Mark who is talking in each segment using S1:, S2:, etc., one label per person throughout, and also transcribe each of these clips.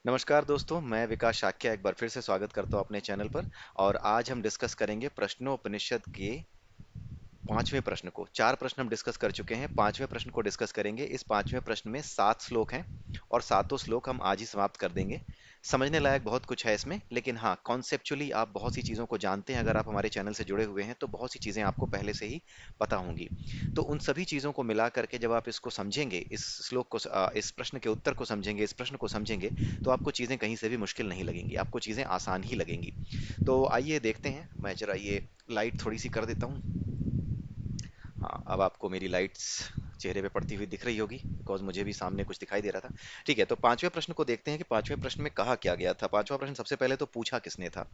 S1: नमस्कार दोस्तों, मैं विकास शाक्य एक बार फिर से स्वागत करता हूँ अपने चैनल पर। और आज हम डिस्कस करेंगे प्रश्नोपनिषद के पांचवें प्रश्न को। चार प्रश्न हम डिस्कस कर चुके हैं, पांचवें प्रश्न को डिस्कस करेंगे। इस पांचवें प्रश्न में 7 श्लोक हैं और सातों श्लोक हम आज ही समाप्त कर देंगे। समझने लायक बहुत कुछ है इसमें, लेकिन हाँ, कॉन्सेप्चुअली आप बहुत सी चीज़ों को जानते हैं। अगर आप हमारे चैनल से जुड़े हुए हैं तो बहुत सी चीज़ें आपको पहले से ही पता होंगी। तो उन सभी चीज़ों को मिला करके जब आप इसको समझेंगे, इस श्लोक को, इस प्रश्न के उत्तर को समझेंगे, इस प्रश्न को समझेंगे, तो आपको चीज़ें कहीं से भी मुश्किल नहीं लगेंगी, आपको चीज़ें आसान ही लगेंगी। तो आइए देखते हैं। मैं जरा ये लाइट थोड़ी सी कर देता हूँ। हाँ, अब आपको मेरी लाइट्स चेहरे पे पड़ती हुई दिख रही होगी, बिकॉज मुझे भी सामने कुछ दिखाई दे रहा था। ठीक है, तो पांचवें प्रश्न को देखते हैं कि पांचवें प्रश्न में कहा क्या गया था। पांचवा प्रश्न सबसे पहले तो पूछा किसने था।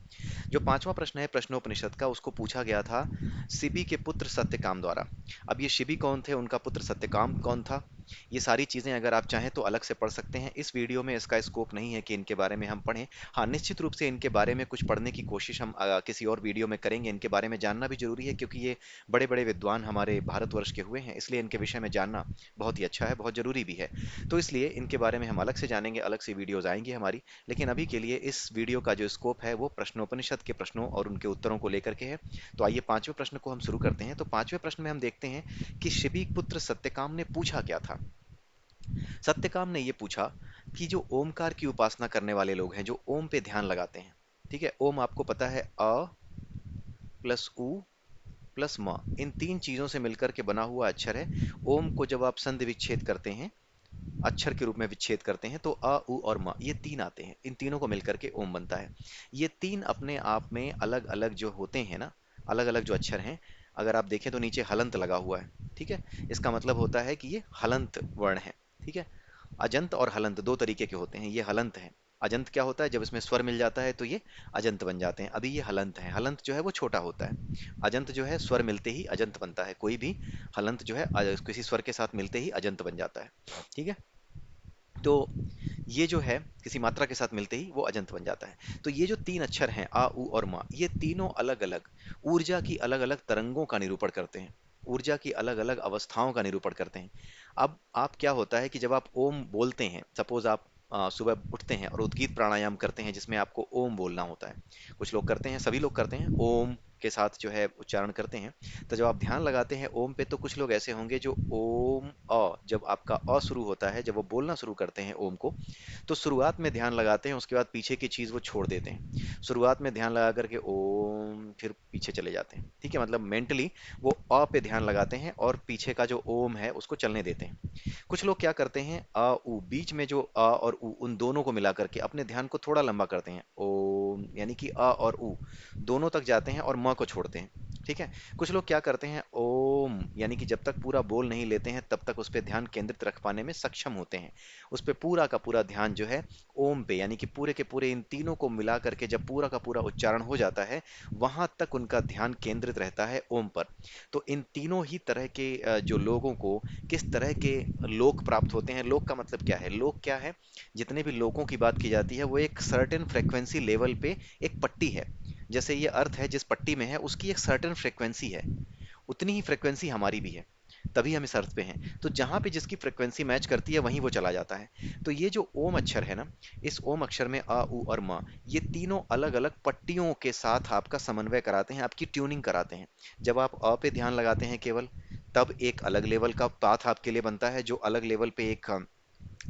S1: जो पांचवा प्रश्न है प्रश्नोपनिषद का, उसको पूछा गया था शिबी के पुत्र सत्यकाम द्वारा। अब ये शिबी कौन थे, उनका पुत्र सत्यकाम कौन था, ये सारी चीजें अगर आप चाहें तो अलग से पढ़ सकते हैं। इस वीडियो में इसका स्कोप नहीं है कि इनके बारे में हम पढ़ें। हाँ, निश्चित रूप से इनके बारे में कुछ पढ़ने की कोशिश हम किसी और वीडियो में करेंगे। इनके बारे में जानना भी जरूरी है, क्योंकि ये बड़े बड़े विद्वान हमारे भारतवर्ष के हुए हैं, इसलिए इनके विषय में जानना बहुत ही अच्छा है, बहुत जरूरी भी है। तो इसलिए इनके बारे में हम अलग से जानेंगे, अलग से वीडियोज आएंगी हमारी। लेकिन अभी के लिए इस वीडियो का जो स्कोप है वो प्रश्नोपनिषद के प्रश्नों और उनके उत्तरों को लेकर के है। तो आइए पांचवें प्रश्न को हम शुरू करते हैं। तो पांचवें प्रश्न में हम देखते हैं कि शिबी पुत्र सत्यकाम ने पूछा क्या था। सत्यकाम ने ये पूछा कि जो ओमकार की उपासना करने वाले लोग हैं, जो ओम पे ध्यान लगाते हैं, ठीक है, ओम आपको पता है अ प्लस उ प्लस म, इन तीन चीजों से मिलकर के बना हुआ अक्षर है। ओम को जब आप संधि विच्छेद करते हैं, अक्षर के रूप में विच्छेद करते हैं, तो अ उ और म ये तीन आते हैं। इन तीनों को मिलकर के ओम बनता है। ये तीन अपने आप में अलग अलग जो होते हैं ना, अलग अलग जो अक्षर हैं, अगर आप देखें तो नीचे हलंत लगा हुआ है। ठीक है, इसका मतलब होता है कि ये हलंत वर्ण है। ठीक है, अजंत और हलंत दो तरीके के होते हैं, ये हलंत है। अजंत क्या होता है, जब इसमें स्वर मिल जाता है तो ये अजंत बन जाते हैं। अभी ये हलंत है। हलंत जो है वो छोटा होता है। अजंत जो है स्वर मिलते ही अजंत बनता है। कोई भी हलंत जो है किसी स्वर के साथ मिलते ही अजंत बन जाता है। ठीक है, तो ये जो है किसी मात्रा के साथ मिलते ही वो अजंत बन जाता है। तो ये जो तीन अक्षर हैं आ उ और मा, ये तीनों अलग अलग ऊर्जा की अलग अलग तरंगों का निरूपण करते हैं, ऊर्जा की अलग अलग अवस्थाओं का निरूपण करते हैं। अब आप क्या होता है कि जब आप ओम बोलते हैं, सपोज आप सुबह उठते हैं और उद्गीत प्राणायाम करते हैं जिसमें आपको ओम बोलना होता है। कुछ लोग करते हैं, सभी लोग करते हैं, ओम के साथ जो है उच्चारण करते हैं। तो जब आप ध्यान लगाते हैं ओम पे, तो कुछ लोग ऐसे होंगे जो ओम अ, जब आपका अ शुरू होता है, जब वो बोलना शुरू करते हैं ओम को, तो शुरुआत में ध्यान लगाते हैं, उसके बाद पीछे की चीज वो छोड़ देते हैं। शुरुआत में ध्यान लगा करके ओम, फिर पीछे चले जाते हैं। ठीक है, मतलब मेंटली वो अ पे ध्यान लगाते हैं और पीछे का जो ओम है उसको चलने देते हैं। कुछ लोग क्या करते हैं, अ उ, बीच में जो अ और उ, उन दोनों को मिला करके अपने ध्यान को थोड़ा लंबा करते हैं, ओम, यानी कि अ और उ दोनों तक जाते हैं और म को छोड़ते हैं। ठीक है, कुछ लोग क्या करते हैं, ओम, यानी कि जब तक पूरा बोल नहीं लेते हैं तब तक उस पर ध्यान केंद्रित रख पाने में सक्षम होते हैं। उस पर पूरा का पूरा ध्यान जो है ओम पे, यानी कि पूरे के पूरे इन तीनों को मिला करके जब पूरा का पूरा उच्चारण हो जाता है, वहां तक उनका ध्यान केंद्रित रहता है ओम पर। तो इन तीनों ही तरह के जो लोगों को किस तरह के लोक प्राप्त होते हैं। लोक का मतलब क्या है, लोक क्या है, जितने भी लोकों की बात की जाती है वो एक सर्टेन फ्रीक्वेंसी लेवल पे एक पट्टी है। जैसे ये अर्थ है, जिस पट्टी में है उसकी एक सर्टेन फ्रीक्वेंसी है, उतनी ही फ्रीक्वेंसी हमारी भी है, तभी हम इस अर्थ पे हैं। तो जहां पे जिसकी फ्रीक्वेंसी मैच करती है वहीं वो चला जाता है। तो ये जो ओम अक्षर है ना, इस ओम अक्षर में अ उ और म, ये तीनों अलग अलग पट्टियों के साथ आपका समन्वय कराते हैं, आपकी ट्यूनिंग कराते हैं। जब आप अ पे ध्यान लगाते हैं केवल, तब एक अलग लेवल का पाथ आपके लिए बनता है, जो अलग लेवल पे एक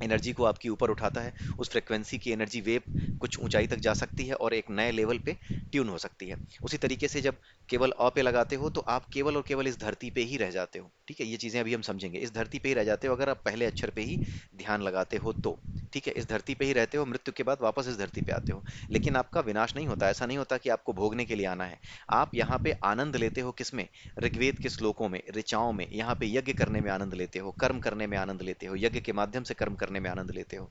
S1: एनर्जी को आपकी ऊपर उठाता है। उस फ्रिक्वेंसी की एनर्जी वेव कुछ ऊंचाई तक जा सकती है और एक नए लेवल पे ट्यून हो सकती है। उसी तरीके से जब केवल अ पे लगाते हो तो आप केवल और केवल इस धरती पे ही रह जाते हो। ठीक है, ये चीजें अभी हम समझेंगे। इस धरती पे ही रह जाते हो अगर आप पहले अक्षर पे ही ध्यान लगाते हो तो। ठीक है, इस धरती पे ही रहते हो, मृत्यु के बाद वापस इस धरती पे आते हो। लेकिन आपका विनाश नहीं होता, ऐसा नहीं होता कि आपको भोगने के लिए आना है। आप यहाँ पे आनंद लेते हो किसमें, ऋग्वेद के श्लोकों में, ऋचाओं में, यहाँ पे यज्ञ करने में आनंद लेते हो, कर्म करने में आनंद लेते हो, यज्ञ के माध्यम से कर्म करने में आनंद लेते हो।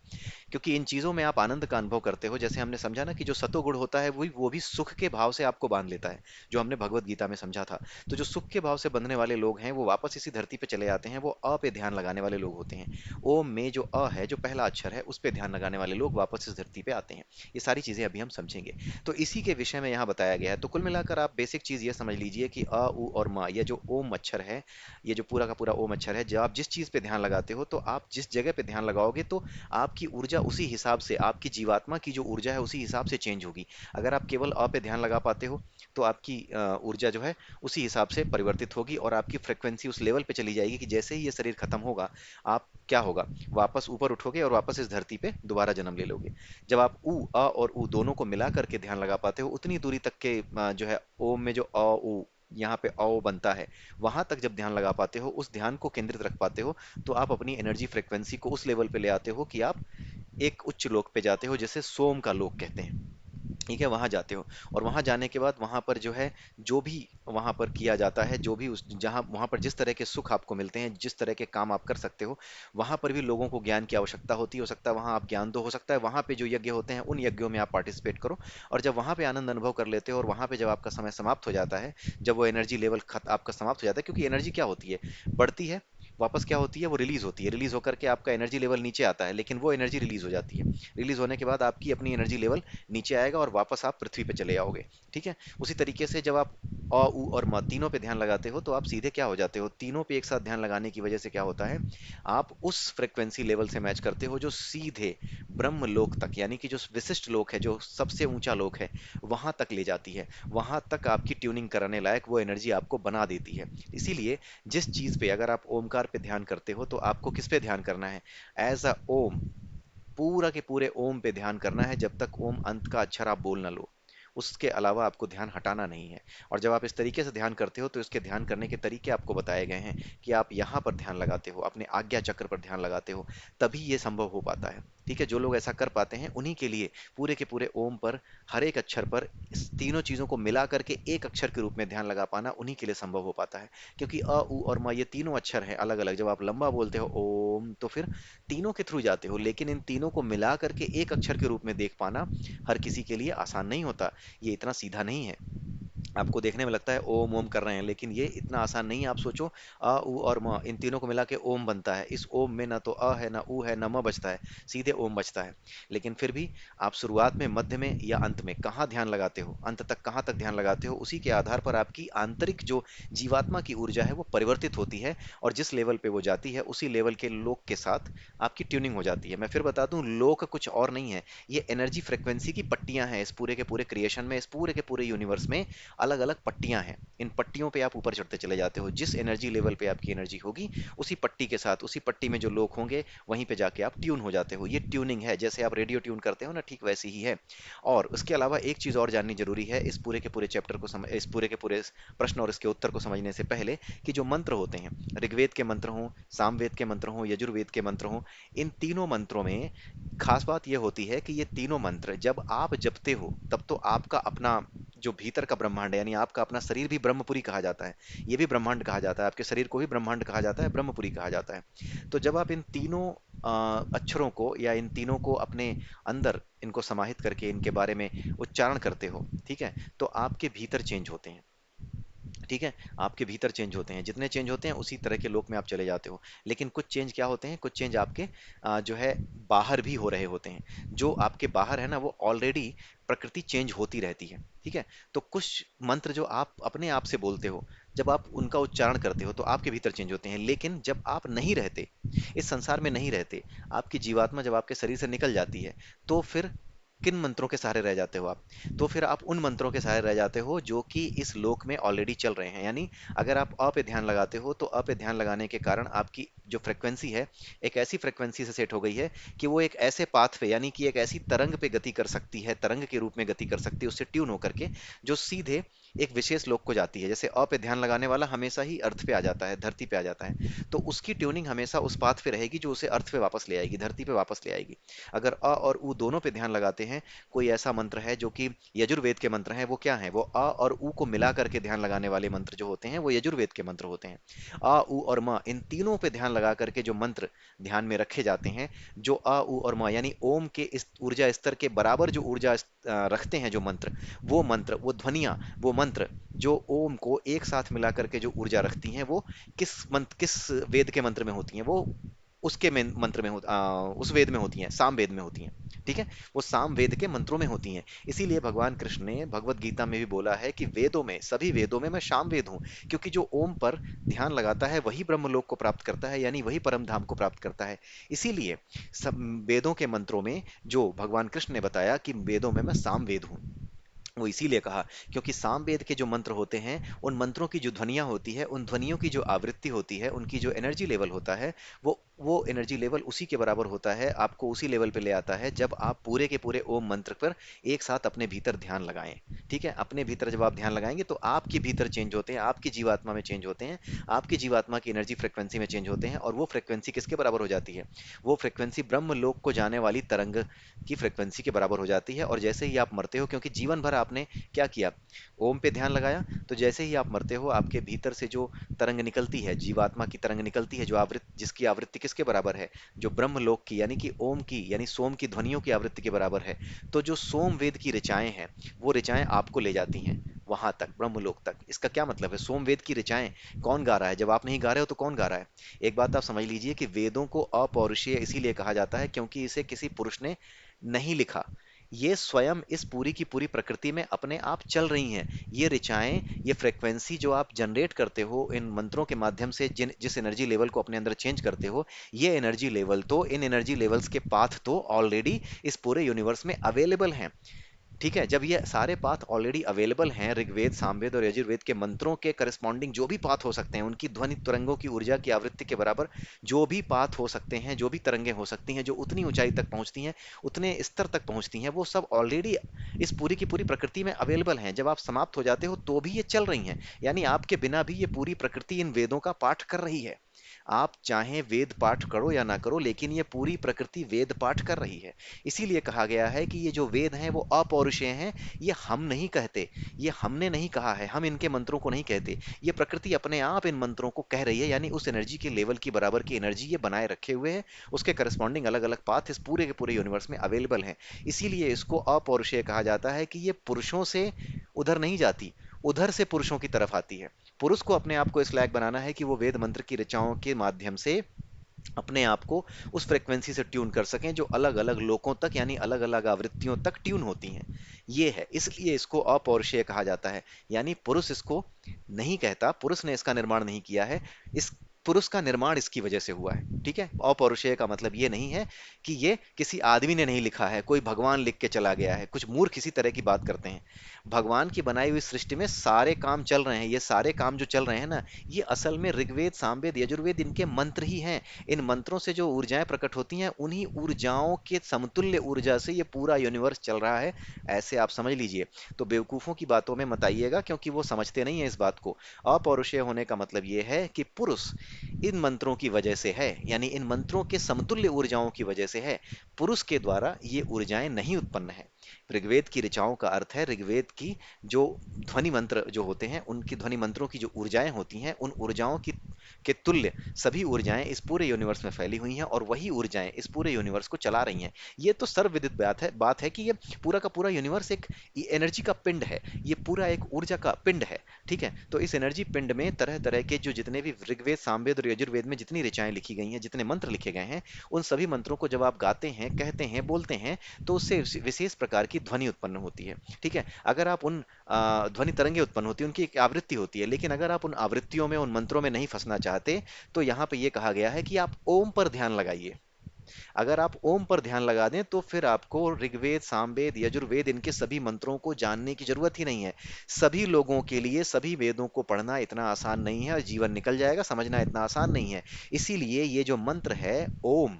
S1: क्योंकि इन चीजों में आप आनंद का अनुभव करते हो। जैसे हमने समझा ना कि जो सतोगुण होता है वो भी सुख के भाव से आपको बांध लेता है, जो हमने भगवत गीता में समझा था। तो जो सुख के भाव से बंधने वाले लोग हैं वो वापस इसी इसी धरती पे चले आते हैं वो अ पे ध्यान लगाने वाले लोग होते हैं। ओम में जो अ है, जो पहला अक्षर है, उस पे ध्यान लगाने वाले लोग वापस इस धरती पे आते हैं। ये सारी चीजें अभी हम समझेंगे। तो इसी के विषय में यहाँ बताया गया है। तो कुल मिलाकर आप बेसिक चीज ये समझ लीजिए कि अ उ और म, ये जो ओम अक्षर है, ये जो पूरा का पूरा ओम अक्षर है, जब आप जिस चीज पे ध्यान लगाते हो, तो आप जिस जगह पे ध्यान लगाओगे तो आपकी ऊर्जा उसी हिसाब से, आपकी जीवात्मा की जो ऊर्जा है उसी हिसाब से चेंज होगी। अगर आप केवल अ पे ध्यान लगा पाते हो तो आपकी ऊर्जा जो है उसी हिसाब से परिवर्तित होगी और आपकी फ्रिक्वेंसी उस लेवल पे चली जाएगी कि जैसे ही ये शरीर खत्म होगा, आप क्या होगा, वापस ऊपर उठोगे और वापस इस धरती पे दोबारा जन्म ले लोगे। जब आप उ अ और उ दोनों को मिला करके ध्यान लगा पाते हो, उतनी दूरी तक के जो है ओम में जो अ उ यहाँ पे औ बनता है, वहां तक जब ध्यान लगा पाते हो, उस ध्यान को केंद्रित रख पाते हो, तो आप अपनी एनर्जी फ्रिक्वेंसी को उस लेवल पे ले आते हो कि आप एक उच्च लोक पे जाते हो, जिसे सोम का लोक कहते हैं। ठीक है, वहां जाते हो। और वहां जाने के बाद वहां पर जो है, जो भी वहां पर किया जाता है, जो भी उस जहां वहां पर जिस तरह के सुख आपको मिलते हैं, जिस तरह के काम आप कर सकते हो, वहां पर भी लोगों को ज्ञान की आवश्यकता होती है। हो सकता है वहां आप ज्ञान दो, हो सकता है वहां पे जो यज्ञ होते हैं उन यज्ञों में आप पार्टिसिपेट करो। और जब वहां पे आनंद अनुभव कर लेते हो और वहां पे जब आपका समय समाप्त हो जाता है, जब वो एनर्जी लेवल खत आपका समाप्त हो जाता है, क्योंकि एनर्जी क्या होती है, बढ़ती है, वापस क्या होती है, वो रिलीज होती है, रिलीज होकर के आपका एनर्जी लेवल नीचे आता है, लेकिन वो एनर्जी रिलीज हो जाती है। रिलीज होने के बाद आपकी अपनी एनर्जी लेवल नीचे आएगा और वापस आप पृथ्वी पे चले आओगे। ठीक है। उसी तरीके से जब आप अ उ और म तीनों पे ध्यान लगाते हो, तो आप सीधे क्या हो जाते हो, तीनों पे एक साथ ध्यान लगाने की वजह से क्या होता है, आप उस फ्रिक्वेंसी लेवल से मैच करते हो जो सीधे ब्रह्म लोक तक, यानी कि जो विशिष्ट लोक है, जो सबसे ऊंचा लोक है, वहां तक ले जाती है। वहां तक आपकी ट्यूनिंग कराने लायक वो एनर्जी आपको बना देती है। इसीलिए जिस चीज पे अगर आप ओमकार पे ध्यान करते हो, तो आपको किस पे ध्यान करना है, एज अ ओम, पूरा के पूरे ओम पे ध्यान करना है, जब तक ओम अंत का अक्षर आप बोल ना लो। उसके अलावा आपको ध्यान हटाना नहीं है। और जब आप इस तरीके से ध्यान करते हो, तो इसके ध्यान करने के तरीके आपको बताए गए हैं कि आप यहाँ पर ध्यान लगाते हो, अपने आज्ञा चक्र पर ध्यान लगाते हो, तभी ये संभव हो पाता है। ठीक है, जो लोग ऐसा कर पाते हैं उन्हीं के लिए पूरे के पूरे ओम पर, हर एक अक्षर पर, इस तीनों चीजों को मिला करके एक अक्षर के रूप में ध्यान लगा पाना उन्हीं के लिए संभव हो पाता है। क्योंकि अ उ और म, ये तीनों अक्षर हैं अलग अलग। जब आप लंबा बोलते हो ओम, तो फिर तीनों के थ्रू जाते हो, लेकिन इन तीनों को मिला करके एक अक्षर के रूप में देख पाना हर किसी के लिए आसान नहीं होता। ये इतना सीधा नहीं है। आपको देखने में लगता है ओम ओम कर रहे हैं, लेकिन ये इतना आसान नहीं है। आप सोचो, अ उ और म, इन तीनों को मिला के ओम बनता है। इस ओम में ना तो अ है, ना उ है, ना म बचता है, सीधे ओम बचता है। लेकिन फिर भी आप शुरुआत में, मध्य में या अंत में कहाँ ध्यान लगाते हो, अंत तक कहाँ तक ध्यान लगाते हो, उसी के आधार पर आपकी आंतरिक जो जीवात्मा की ऊर्जा है वो परिवर्तित होती है। और जिस लेवल पे वो जाती है, उसी लेवल के लोक के साथ आपकी ट्यूनिंग हो जाती है। मैं फिर बता दूं, लोक कुछ और नहीं है, ये एनर्जी फ्रिक्वेंसी की पट्टियां हैं। इस पूरे के पूरे क्रिएशन में, इस पूरे के पूरे यूनिवर्स में अलग अलग पट्टियां हैं। इन पट्टियों पे आप ऊपर चढ़ते चले जाते हो। जिस एनर्जी लेवल पे आपकी एनर्जी होगी, उसी पट्टी के साथ, उसी पट्टी में जो लोग होंगे, वहीं पे जाके आप ट्यून हो जाते हो। ये ट्यूनिंग है, जैसे आप रेडियो ट्यून करते हो ना, ठीक वैसी ही है। और उसके अलावा एक चीज और जाननी जरूरी है इस पूरे के पूरे चैप्टर को इस पूरे के पूरे प्रश्न और इसके उत्तर को समझने से पहले, कि जो मंत्र होते हैं, ऋग्वेद के मंत्र हों, सामवेद के मंत्र हों, यजुर्वेद के मंत्र हों, इन तीनों मंत्रों में खास बात यह होती है कि ये तीनों मंत्र जब आप जपते हो, तब तो आपका अपना जो भीतर का ब्रह्मांड है, यानी आपका अपना शरीर भी ब्रह्मपुरी कहा जाता है। ये भी ब्रह्मांड कहा जाता है, आपके शरीर को भी ब्रह्मांड कहा जाता है, ब्रह्मपुरी कहा जाता है। तो जब आप इन तीनों अक्षरों को, या इन तीनों को अपने अंदर इनको समाहित करके इनके बारे में उच्चारण करते हो, ठीक है, तो आपके भीतर चेंज होते हैं। ठीक है, आपके भीतर चेंज होते हैं, जितने चेंज होते हैं उसी तरह के लोक में आप चले जाते हो। लेकिन कुछ चेंज क्या होते हैं, कुछ चेंज आपके जो है बाहर भी हो रहे होते हैं। जो आपके बाहर है ना, वो ऑलरेडी प्रकृति चेंज होती रहती है। ठीक है। तो कुछ मंत्र जो आप अपने आप से बोलते हो, जब आप उनका उच्चारण करते हो, तो आपके भीतर चेंज होते हैं। लेकिन जब आप नहीं रहते, इस संसार में नहीं रहते, आपकी जीवात्मा जब आपके शरीर से निकल जाती है, तो फिर किन मंत्रों के सहारे रह जाते हो आप? तो फिर आप उन मंत्रों के सहारे रह जाते हो जो कि इस लोक में ऑलरेडी चल रहे हैं। यानी अगर आप अ पे ध्यान लगाते हो, तो अ पे ध्यान लगाने के कारण आपकी जो फ्रिक्वेंसी है, एक ऐसी फ्रिक्वेंसी से सेट हो गई है कि वो एक ऐसे पाथ पे, यानी कि एक ऐसी तरंग पे गति कर सकती है, तरंग के रूप में गति कर सकती है, उससे ट्यून होकर के, जो सीधे एक विशेष लोक को जाती है। जैसे अ पे ध्यान लगाने वाला हमेशा ही अर्थ पे आ जाता है, धरती पे आ जाता है, तो उसकी ट्यूनिंग हमेशा उस पाथ पे रहेगी जो उसे अर्थ पे वापस ले आएगी, धरती पे वापस ले आएगी। अगर अ और उ दोनों पे ध्यान लगाते हैं, कोई ऐसा मंत्र है जो कि यजुर्वेद के मंत्र हैं, वो क्या है, वो अ और उ को मिला करके ध्यान लगाने वाले मंत्र जो होते हैं, वो यजुर्वेद के मंत्र होते हैं। अ उ और म, इन तीनों पे ध्यान लगा करके जो मंत्र ध्यान में रखे जाते हैं, जो अ उ और म यानी ओम के इस ऊर्जा स्तर के बराबर जो रखते हैं जो मंत्र, वो मंत्र, वो ध्वनियां, वो मंत्र जो ओम को एक साथ मिला करके जो ऊर्जा रखती हैं, वो किस वेद के मंत्र में होती हैं? वो उसके में मंत्र में उस वेद में होती हैं, साम वेद में होती हैं। ठीक है, वो साम वेद के मंत्रों में होती हैं। इसीलिए भगवान कृष्ण ने भगवत गीता में भी बोला है कि वेदों में, सभी वेदों में मैं साम वेद हूं, क्योंकि जो ओम पर ध्यान लगाता है वही ब्रह्मलोक को प्राप्त करता है, यानी वही परम धाम को प्राप्त करता है। इसीलिए सब वेदों के मंत्रों में जो भगवान कृष्ण ने बताया कि वेदों में मैं साम वेद हूं, वो इसीलिए कहा क्योंकि सामवेद के जो मंत्र होते हैं, उन मंत्रों की जो ध्वनियां होती है, उन ध्वनियों की जो आवृत्ति होती है, उनकी जो एनर्जी लेवल होता है, वो एनर्जी लेवल उसी के बराबर होता है, आपको उसी लेवल पे ले आता है जब आप पूरे के पूरे ओम मंत्र पर एक साथ अपने भीतर ध्यान लगाएं। ठीक है, अपने भीतर जब आप ध्यान लगाएंगे तो आपके भीतर चेंज होते हैं, आपकी जीवात्मा में चेंज होते हैं, आपकी जीवात्मा की एनर्जी फ्रिक्वेंसी में चेंज होते हैं, और वो फ्रिक्वेंसी किसके बराबर हो जाती है? वो फ्रिक्वेंसी ब्रह्म लोक को जाने वाली तरंग की फ्रिक्वेंसी के बराबर हो जाती है। और जैसे ही आप मरते हो, क्योंकि जीवन भर आपने क्या किया? ओम पे ध्यान लगाया, तो जैसे ही आप मरते हो, आपके भीतर से जो तरंग निकलती है, जीवात्मा की तरंग निकलती है, जो आवृत्ति, जिसकी आवृत्ति किसके बराबर है? जो ब्रह्म लोक की, यानी कि ओम की, यानी सोम की ध्वनियों की आवृत्ति के बराबर है। तो जो सोम वेद की ऋचाएं हैं, वो ऋचाएं आपको ले जाती हैं वहां तक, ब्रह्मलोक तक। इसका क्या मतलब है? सोम वेद की ऋचाएं कौन गा रहा है? जब आप नहीं गा रहे हो तो कौन गा रहा है? एक बात आप समझ लीजिए कि वेदों को अपौरुषीय इसीलिए कहा जाता है क्योंकि इसे किसी पुरुष ने नहीं लिखा। ये स्वयं इस पूरी की पूरी प्रकृति में अपने आप चल रही हैं। ये ऋचाएं, ये फ्रीक्वेंसी जो आप जनरेट करते हो इन मंत्रों के माध्यम से, जिस एनर्जी लेवल को अपने अंदर चेंज करते हो, ये एनर्जी लेवल तो, इन एनर्जी लेवल्स के पाथ तो ऑलरेडी इस पूरे यूनिवर्स में अवेलेबल हैं। ठीक है, जब ये सारे पाथ ऑलरेडी अवेलेबल हैं, ऋग्वेद, सामवेद और यजुर्वेद के मंत्रों के करस्पॉन्डिंग जो भी पाथ हो सकते हैं, उनकी ध्वनि तरंगों की ऊर्जा की आवृत्ति के बराबर जो भी पाथ हो सकते हैं, जो भी तरंगें हो सकती हैं, जो उतनी ऊंचाई तक पहुंचती हैं, उतने स्तर तक पहुंचती हैं, वो सब ऑलरेडी इस पूरी की पूरी प्रकृति में अवेलेबल हैं। जब आप समाप्त हो जाते हो तो भी ये चल रही हैं, यानी आपके बिना भी ये पूरी प्रकृति इन वेदों का पाठ कर रही है। आप चाहे वेद पाठ करो या ना करो, लेकिन ये पूरी प्रकृति वेद पाठ कर रही है। इसीलिए कहा गया है कि ये जो वेद हैं वो अपौरुषेय हैं। ये हम नहीं कहते, ये हमने नहीं कहा है, हम इनके मंत्रों को नहीं कहते, ये प्रकृति अपने आप इन मंत्रों को कह रही है। यानी उस एनर्जी के लेवल की बराबर की एनर्जी ये बनाए रखे हुए है, उसके करस्पॉन्डिंग अलग अलग पाथ इस पूरे के पूरे यूनिवर्स में अवेलेबल हैं। इसीलिए इसको अपौरुषेय कहा जाता है कि ये पुरुषों से उधर नहीं जाती, उधर से पुरुषों की तरफ आती है। पुरुष को अपने आप को इस लायक बनाना है कि वो वेद मंत्र की ऋचाओं के माध्यम से अपने आप को उस फ्रीक्वेंसी से ट्यून कर सकें जो अलग अलग लोकों तक, यानी अलग अलग आवृत्तियों तक ट्यून होती हैं। ये है, इसलिए इसको अपौरुषेय कहा जाता है। यानी पुरुष इसको नहीं कहता, पुरुष ने इसका निर्माण नहीं किया है, इस पुरुष का निर्माण इसकी वजह से हुआ है। ठीक है, अपौरुषेय का मतलब ये नहीं है कि ये किसी आदमी ने नहीं लिखा है, कोई भगवान लिख के चला गया है। कुछ मूर्ख इसी तरह की बात करते हैं। भगवान की बनाई हुई सृष्टि में सारे काम चल रहे हैं, ये सारे काम जो चल रहे हैं ना, ये असल में ऋग्वेद, सामवेद, यजुर्वेद इनके मंत्र ही हैं। इन मंत्रों से जो ऊर्जाएं प्रकट होती हैं, उन्हीं ऊर्जाओं के समतुल्य ऊर्जा से ये पूरा यूनिवर्स चल रहा है। ऐसे आप समझ लीजिए। तो बेवकूफों की बातों में मत आइएगा, क्योंकि वो समझते नहीं है इस बात को। अपौरुषेय होने का मतलब ये है कि पुरुष इन मंत्रों की वजह से है, यानी इन मंत्रों के समतुल्य ऊर्जाओं की वजह से है। पुरुष के द्वारा ये ऊर्जाएं नहीं उत्पन्न है। ऋग्वेद की ऋचाओं का अर्थ है, ऋग्वेद की जो ध्वनि मंत्र जो होते हैं, उनकी ध्वनि मंत्रों की जो ऊर्जाएं होती हैं, उन ऊर्जाओं की के तुल्य सभी ऊर्जाएं इस पूरे यूनिवर्स में फैली हुई हैं, और वही ऊर्जाएं इस पूरे यूनिवर्स को चला रही हैं। ये तो सर्वविदित बात है कि ये पूरा का पूरा यूनिवर्स एक एनर्जी का पिंड है, ये पूरा एक ऊर्जा का पिंड है। ठीक है, तो इस एनर्जी पिंड में तरह तरह के जो जितने भी ऋग्वेद, सामवेद और यजुर्वेद में जितनी ऋचाएं लिखी गई हैं, जितने मंत्र लिखे गए हैं, उन सभी मंत्रों को जब आप गाते हैं, कहते हैं, बोलते हैं, तो उससे विशेष प्रकार की ध्वनि उत्पन्न होती है। ठीक है, अगर आप उन ध्वनि तरंगे उत्पन्न होती है, उनकी एक आवृत्ति होती है, लेकिन अगर आप उन आवृत्तियों में, उन मंत्रों में नहीं फंसना चाहते, तो यहाँ पे ये कहा गया है कि आप ओम पर ध्यान लगाइए। अगर आप ओम पर ध्यान लगा दें तो फिर आपको ऋग्वेद, सामवेद, यजुर्वेद इनके सभी मंत्रों को जानने की जरूरत ही नहीं है। सभी लोगों के लिए सभी वेदों को पढ़ना इतना आसान नहीं है, और जीवन निकल जाएगा, समझना इतना आसान नहीं है। इसीलिए ये जो मंत्र है ओम,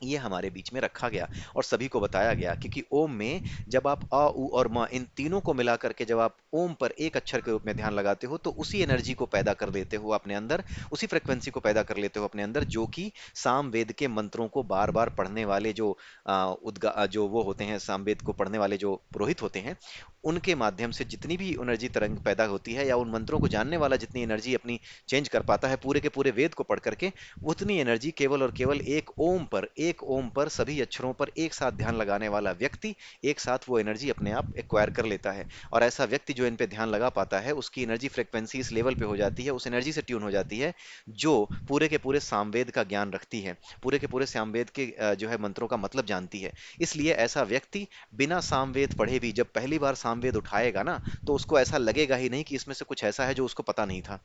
S1: ये हमारे बीच में रखा गया और सभी को बताया गया, क्योंकि ओम में जब आप अ उ और म इन तीनों को मिला करके जब आप ओम पर एक अक्षर के रूप में ध्यान लगाते हो, तो उसी एनर्जी को पैदा कर लेते हो अपने अंदर, उसी फ्रिक्वेंसी को पैदा कर लेते हो अपने अंदर, जो कि साम वेद के मंत्रों को बार बार पढ़ने वाले जो जो वो होते हैं, साम वेद को पढ़ने वाले जो पुरोहित होते हैं, उनके माध्यम से जितनी भी एनर्जी तरंग पैदा होती है, या उन मंत्रों को जानने वाला जितनी एनर्जी अपनी चेंज कर पाता है पूरे के पूरे वेद को पढ़ करके, उतनी एनर्जी केवल और केवल एक ओम पर, सभी अक्षरों पर एक साथ ध्यान लगाने वाला व्यक्ति एक साथ वो एनर्जी अपने आप एक्वायर कर लेता है। और ऐसा व्यक्ति जो इन पे ध्यान लगा पाता है, उसकी एनर्जी फ्रिक्वेंसी इस लेवल पे हो जाती है, उस एनर्जी से ट्यून हो जाती है, जो पूरे के पूरे सामवेद का ज्ञान रखती है, पूरे के पूरे सामवेद के जो है मंत्रों का मतलब जानती है। इसलिए ऐसा व्यक्ति बिना सामवेद पढ़े भी जब पहली बार सामवेद उठाएगा ना, तो उसको ऐसा लगेगा ही नहीं कि इसमें से कुछ ऐसा है जो उसको पता नहीं था।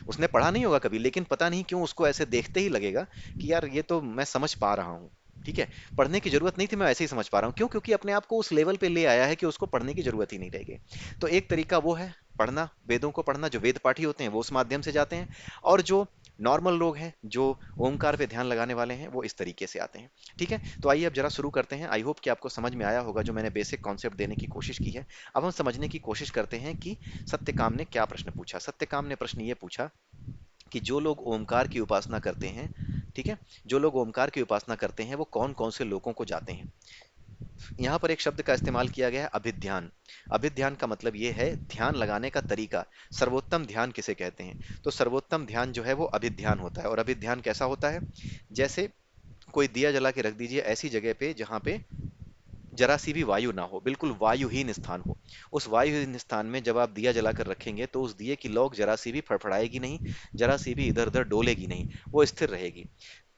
S1: उसने पढ़ा नहीं होगा कभी, लेकिन पता नहीं क्यों उसको ऐसे देखते ही लगेगा कि यार ये तो मैं समझ पा रहा हूँ। ठीक है, पढ़ने की जरूरत नहीं थी, मैं ऐसे ही समझ पा रहा हूँ। क्यों? क्योंकि अपने आप को उस लेवल पे ले आया है कि उसको पढ़ने की जरूरत ही नहीं रहेगी। तो एक तरीका वो है पढ़ना, वेदों को पढ़ना। जो वेद पाठी होते हैं वो उस माध्यम से जाते हैं, और जो नॉर्मल लोग हैं, जो ओमकार पे ध्यान लगाने वाले हैं, वो इस तरीके से आते हैं। ठीक है, तो आइए अब जरा शुरू करते हैं। आई होप कि आपको समझ में आया होगा जो मैंने बेसिक कॉन्सेप्ट देने की कोशिश की है। अब हम समझने की कोशिश करते हैं कि सत्यकाम ने क्या प्रश्न पूछा। सत्यकाम ने प्रश्न ये पूछा कि जो लोग ओमकार की उपासना करते हैं, ठीक है, जो लोग ओमकार की उपासना करते हैं वो कौन कौन से लोगों को जाते हैं। यहाँ पर एक शब्द का इस्तेमाल किया गया है, अभिध्यान। अभिध्यान का मतलब ये है ध्यान लगाने का तरीका। सर्वोत्तम ध्यान किसे कहते हैं? तो सर्वोत्तम ध्यान जो है वो अभिध्यान होता है। और अभिध्यान कैसा होता है? जैसे कोई दिया जला के रख दीजिए ऐसी जगह पे जहां पे जरा सी भी वायु ना हो, बिल्कुल वायुहीन स्थान हो। उस वायुहीन स्थान में जब आप दिया जलाकर रखेंगे तो उस दिए की लौ जरा सी भी फड़फड़ाएगी नहीं, जरा सी भी इधर उधर डोलेगी नहीं, वो स्थिर रहेगी।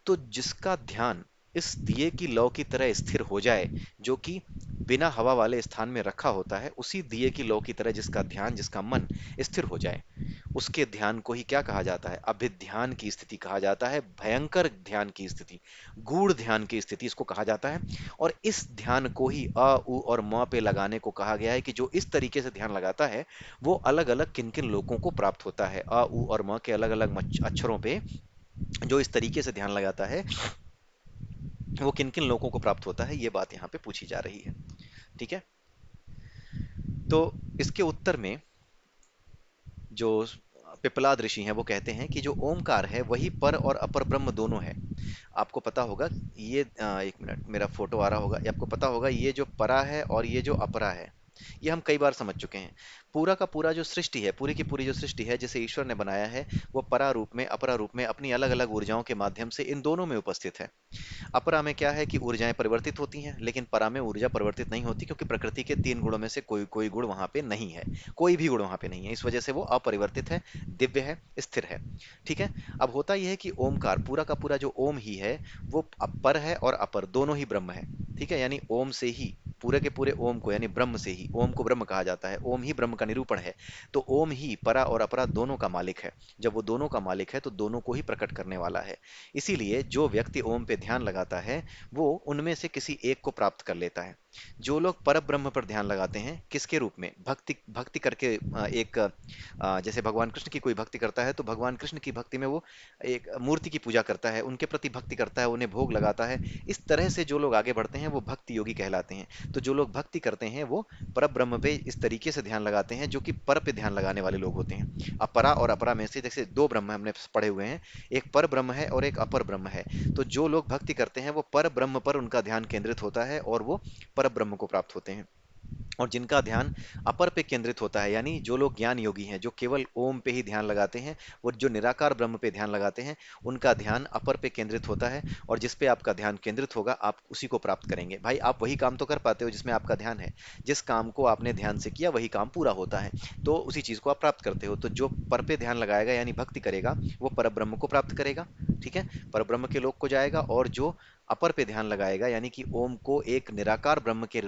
S1: तो जिसका ध्यान इस दिए की लौ की तरह स्थिर हो जाए, जो कि बिना हवा वाले स्थान में रखा होता है, उसी दिए की लौ की तरह जिसका ध्यान, जिसका मन स्थिर हो जाए, उसके ध्यान को ही क्या कहा जाता है? अभिध्यान की स्थिति कहा जाता है। भयंकर ध्यान की स्थिति, गूढ़ ध्यान की स्थिति इसको कहा जाता है। और इस ध्यान को ही अ उ और म पे लगाने को कहा गया है कि जो इस तरीके से ध्यान लगाता है वो अलग अलग किन किन लोगों को प्राप्त होता है। अ उ और म के अलग अलग अक्षरों पे जो इस तरीके से ध्यान लगाता है वो किन किन लोगों को प्राप्त होता है, ये बात यहाँ पे पूछी जा रही है। ठीक है, तो इसके उत्तर में जो पिपलाद ऋषि हैं वो कहते हैं कि जो ओमकार है वही पर और अपर ब्रह्म दोनों है। आपको पता होगा ये एक मिनट, मेरा फोटो आ रहा होगा, ये आपको पता होगा, ये जो परा है और ये जो अपरा है, ये हम कई बार समझ चुके हैं। पूरा का पूरा जो सृष्टि है, पूरी की पूरी जो सृष्टि है जिसे ईश्वर ने बनाया है, वो परा रूप में अपरा रूप में अपनी अलग अलग ऊर्जाओं के माध्यम से इन दोनों में उपस्थित है। अपरा में क्या है कि ऊर्जाएं परिवर्तित होती हैं, लेकिन परा में ऊर्जा परिवर्तित नहीं होती, क्योंकि प्रकृति के 3 गुणों में से कोई कोई गुण वहां पे नहीं है। कोई भी गुण वहां पे नहीं है, इस वजह से वो अपरिवर्तित है, दिव्य है, स्थिर है। ठीक है, अब होता यह है कि ओमकार पूरा का पूरा जो ओम ही है, वो पर है और अपर दोनों ही ब्रह्म है। ठीक है, यानी ओम से ही, पूरे के पूरे ओम को, यानी ब्रह्म से ही, ओम को ब्रह्म कहा जाता है, ओम ही ब्रह्म का निरूपण है। तो ओम ही परा और अपरा दोनों का मालिक है। जब वो दोनों का मालिक है तो दोनों को ही प्रकट करने वाला है। इसीलिए जो व्यक्ति ओम पे ध्यान लगाता है वो उनमें से किसी एक को प्राप्त कर लेता है। जो लोग पर ब्रह्म पर ध्यान लगाते हैं, किसके रूप में? भक्ति भक्ति करके, जैसे भगवान कृष्ण की कोई भक्ति करता है तो भगवान कृष्ण की भक्ति में वो एक मूर्ति की पूजा करता है, उनके प्रति भक्ति करता है, उन्हें भोग लगाता है। इस तरह से जो लोग आगे बढ़ते हैं वो भक्ति योगी कहलाते हैं। तो जो लोग भक्ति करते हैं वो पर ब्रह्म पे इस तरीके से ध्यान लगाते हैं, जो कि पर पे ध्यान लगाने वाले लोग होते हैं। अपरा और अपरा में से जैसे दो ब्रह्म हमने पढ़े हुए हैं, एक पर ब्रह्म है और एक अपर ब्रह्म है। तो जो लोग भक्ति करते हैं वो पर ब्रह्म पर उनका ध्यान केंद्रित होता है और वो पर ब्रह्म को प्राप्त होते हैं। और जिनका ध्यान अपर पे केंद्रित होता है, यानी जो लोग ज्ञान योगी हैं, जो केवल ओम पे ही ध्यान लगाते हैं, वो जो निराकार ब्रह्म पे ध्यान लगाते हैं, उनका ध्यान अपर पे केंद्रित होता है। और जिस पे आपका ध्यान केंद्रित होगा आप उसी को प्राप्त करेंगे। भाई आप वही काम तो कर पाते हो जिसमें आपका ध्यान है। जिस काम को आपने ध्यान से किया वही काम पूरा होता है, तो उसी चीज को आप प्राप्त करते हो। तो जो पर पे ध्यान लगाएगा यानी भक्ति करेगा वो पर ब्रह्म को प्राप्त करेगा। ठीक है, पर ब्रह्म के लोक को जाएगा। और जो अपर पे ध्यान लगाएगा यानी कि ओम को एक निराकार ब्रह्म के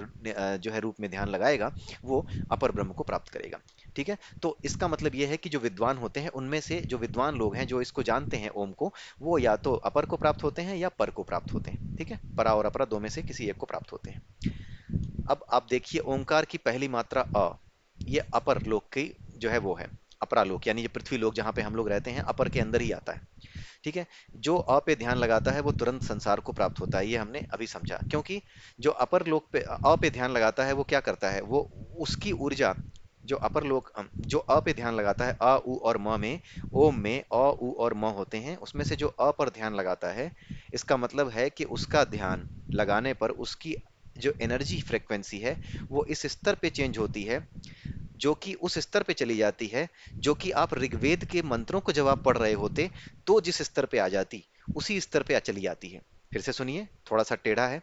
S1: जो है रूप में ध्यान लगाएगा, वो अपर ब्रह्म को प्राप्त करेगा। ठीक है, तो इसका मतलब यह है कि जो विद्वान होते हैं उनमें से जो विद्वान लोग हैं जो इसको जानते हैं ओम को, वो या तो अपर को प्राप्त होते हैं या पर को प्राप्त होते हैं। ठीक है, परा और अपरा दो में से किसी एक को प्राप्त होते हैं। अब आप देखिए ओंकार की पहली मात्रा अ, ये अपर लोक की जो है वो है। अपरा लोक यानी जो पृथ्वी लोक जहां पे हम लोग रहते हैं, अपर के अंदर ही आता है। ठीक है, जो अ पे ध्यान लगाता है वो तुरंत संसार को प्राप्त होता है, ये हमने अभी समझा। क्योंकि जो अपर लोक पे अ पे ध्यान लगाता है वो क्या करता है, वो उसकी ऊर्जा, जो अपर लोक जो अ पे ध्यान लगाता है, अ उ और म में, ओम में अ उ और म होते हैं, उसमें से जो अ पर ध्यान लगाता है, इसका मतलब है कि उसका ध्यान लगाने पर उसकी जो एनर्जी फ्रीक्वेंसी है वो इस स्तर पे चेंज होती है, जो कि उस स्तर पे चली जाती है जो कि आप ऋग्वेद के मंत्रों को जब आप पढ़ रहे होते तो जिस स्तर पे आ जाती, उसी स्तर पे चली जाती है। फिर से सुनिए, थोड़ा सा टेढ़ा है।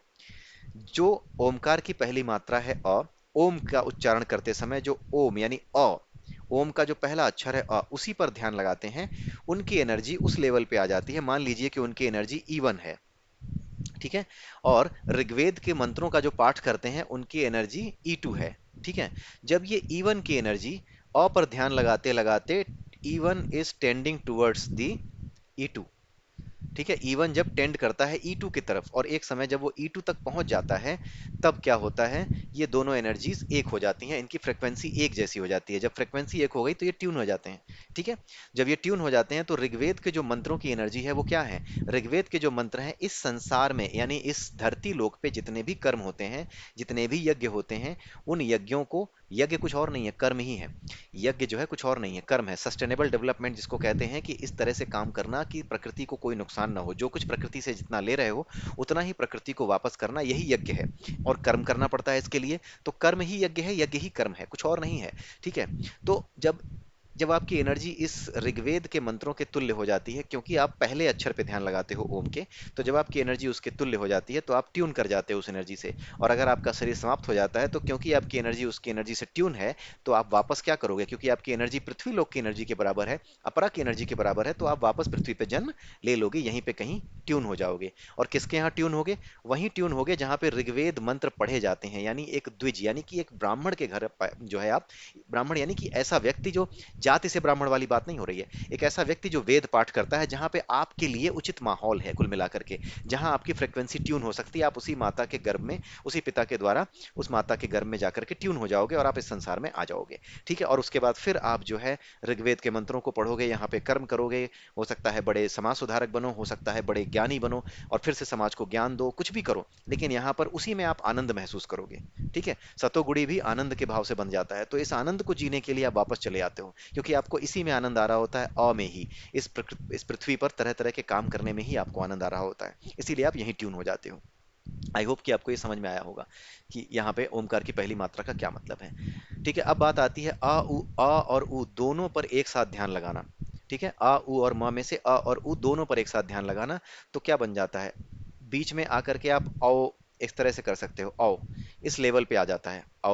S1: जो ओमकार की पहली मात्रा है अ, ओम का उच्चारण करते समय जो ओम यानी ओम का जो पहला अक्षर है उसी पर ध्यान लगाते हैं, उनकी एनर्जी उस लेवल पे आ जाती है। मान लीजिए कि उनकी एनर्जी E1 है, ठीक है। और ऋग्वेद के मंत्रों का जो पाठ करते हैं उनकी एनर्जी E2 है, ठीक है। जब ये E1 की एनर्जी पर ध्यान लगाते लगाते E1 is tending towards the E2, ठीक है। E1 जब टेंड करता है E2 की तरफ और एक समय जब वो E2 तक पहुंच जाता है, तब क्या होता है, ये दोनों एनर्जीज एक हो जाती हैं, इनकी फ्रीक्वेंसी एक जैसी हो जाती है। जब फ्रीक्वेंसी एक हो गई तो ये ट्यून हो जाते हैं, ठीक है। जब ये ट्यून हो जाते हैं तो ऋग्वेद के जो मंत्रों की एनर्जी है वो क्या है, ऋग्वेद के जो मंत्र हैं इस संसार में यानी इस धरती लोक पे जितने भी कर्म होते हैं, जितने भी यज्ञ होते हैं, उन यज्ञों को, यज्ञ कुछ और नहीं है, कर्म ही है। यज्ञ जो है कुछ और नहीं है, कर्म है। सस्टेनेबल डेवलपमेंट जिसको कहते हैं कि इस तरह से काम करना कि प्रकृति को कोई नुकसान ना हो, जो कुछ प्रकृति से जितना ले रहे हो उतना ही प्रकृति को वापस करना, यही यज्ञ है। और कर्म करना पड़ता है इसके लिए, तो कर्म ही यज्ञ है, यज्ञ ही कर्म है, कुछ और नहीं है, ठीक है। तो जब जब आपकी एनर्जी इस ऋग्वेद के मंत्रों के तुल्य हो जाती है, क्योंकि आप पहले अक्षर पे ध्यान लगाते हो ओम के, तो जब आपकी एनर्जी उसके तुल्य हो जाती है तो आप ट्यून कर जाते हो उस एनर्जी से। और अगर आपका शरीर समाप्त हो जाता है तो क्योंकि आपकी एनर्जी उसकी एनर्जी से ट्यून है, तो आप वापस क्या करोगे, क्योंकि आपकी एनर्जी पृथ्वी लोक की एनर्जी के बराबर है, अपरा की एनर्जी के बराबर है, तो आप वापस पृथ्वी पे जन्म ले लोगे, यहीं पे कहीं ट्यून हो जाओगे। और किसके यहाँ ट्यून होगे, वहीं ट्यून होगे जहां पे ऋग्वेद मंत्र पढ़े जाते हैं, यानी एक द्विज यानी कि एक ब्राह्मण के घर जो है आप, ब्राह्मण यानी कि ऐसा व्यक्ति जो, जाति से ब्राह्मण वाली बात नहीं हो रही है, एक ऐसा व्यक्ति जो वेद पाठ करता है जहां पे आपके लिए उचित माहौल है, कुल मिलाकर के जहां आपकी फ्रीक्वेंसी ट्यून हो सकती है, आप उसी माता के गर्भ में, उसी पिता के द्वारा उस माता के गर्भ में जाकर के ट्यून हो जाओगे और आप इस संसार में आ जाओगे, ठीक है। और उसके बाद फिर आप जो है ऋग्वेद के मंत्रों को पढ़ोगे, यहाँ पे कर्म करोगे, हो सकता है बड़े समाज सुधारक बनो, हो सकता है बड़े ज्ञानी बनो और फिर से समाज को ज्ञान दो, कुछ भी करो, लेकिन यहाँ पर उसी में आप आनंद महसूस करोगे, ठीक है। सतोगुणी भी आनंद के भाव से बन जाता है, तो इस आनंद को जीने के लिए आप वापस चले आते हो, क्योंकि आपको इसी में आनंद आ रहा होता है, में ही, इस पृथ्वी पर तरह तरह के काम करने में ही आपको आनंद आ रहा होता है, इसीलिए आप यहीं ट्यून हो जाते हो। आई होप कि आपको ये समझ में आया होगा कि यहाँ पे ओमकार की पहली मात्रा का क्या मतलब है, ठीक है। अब बात आती है आ और उ दोनों पर एक साथ ध्यान लगाना, ठीक है। आ उ और म में से अ और उ दोनों पर एक साथ ध्यान लगाना, तो क्या बन जाता है, बीच में आकर के आप औ इस तरह से कर सकते हो, औ इस लेवल पे आ जाता है औ।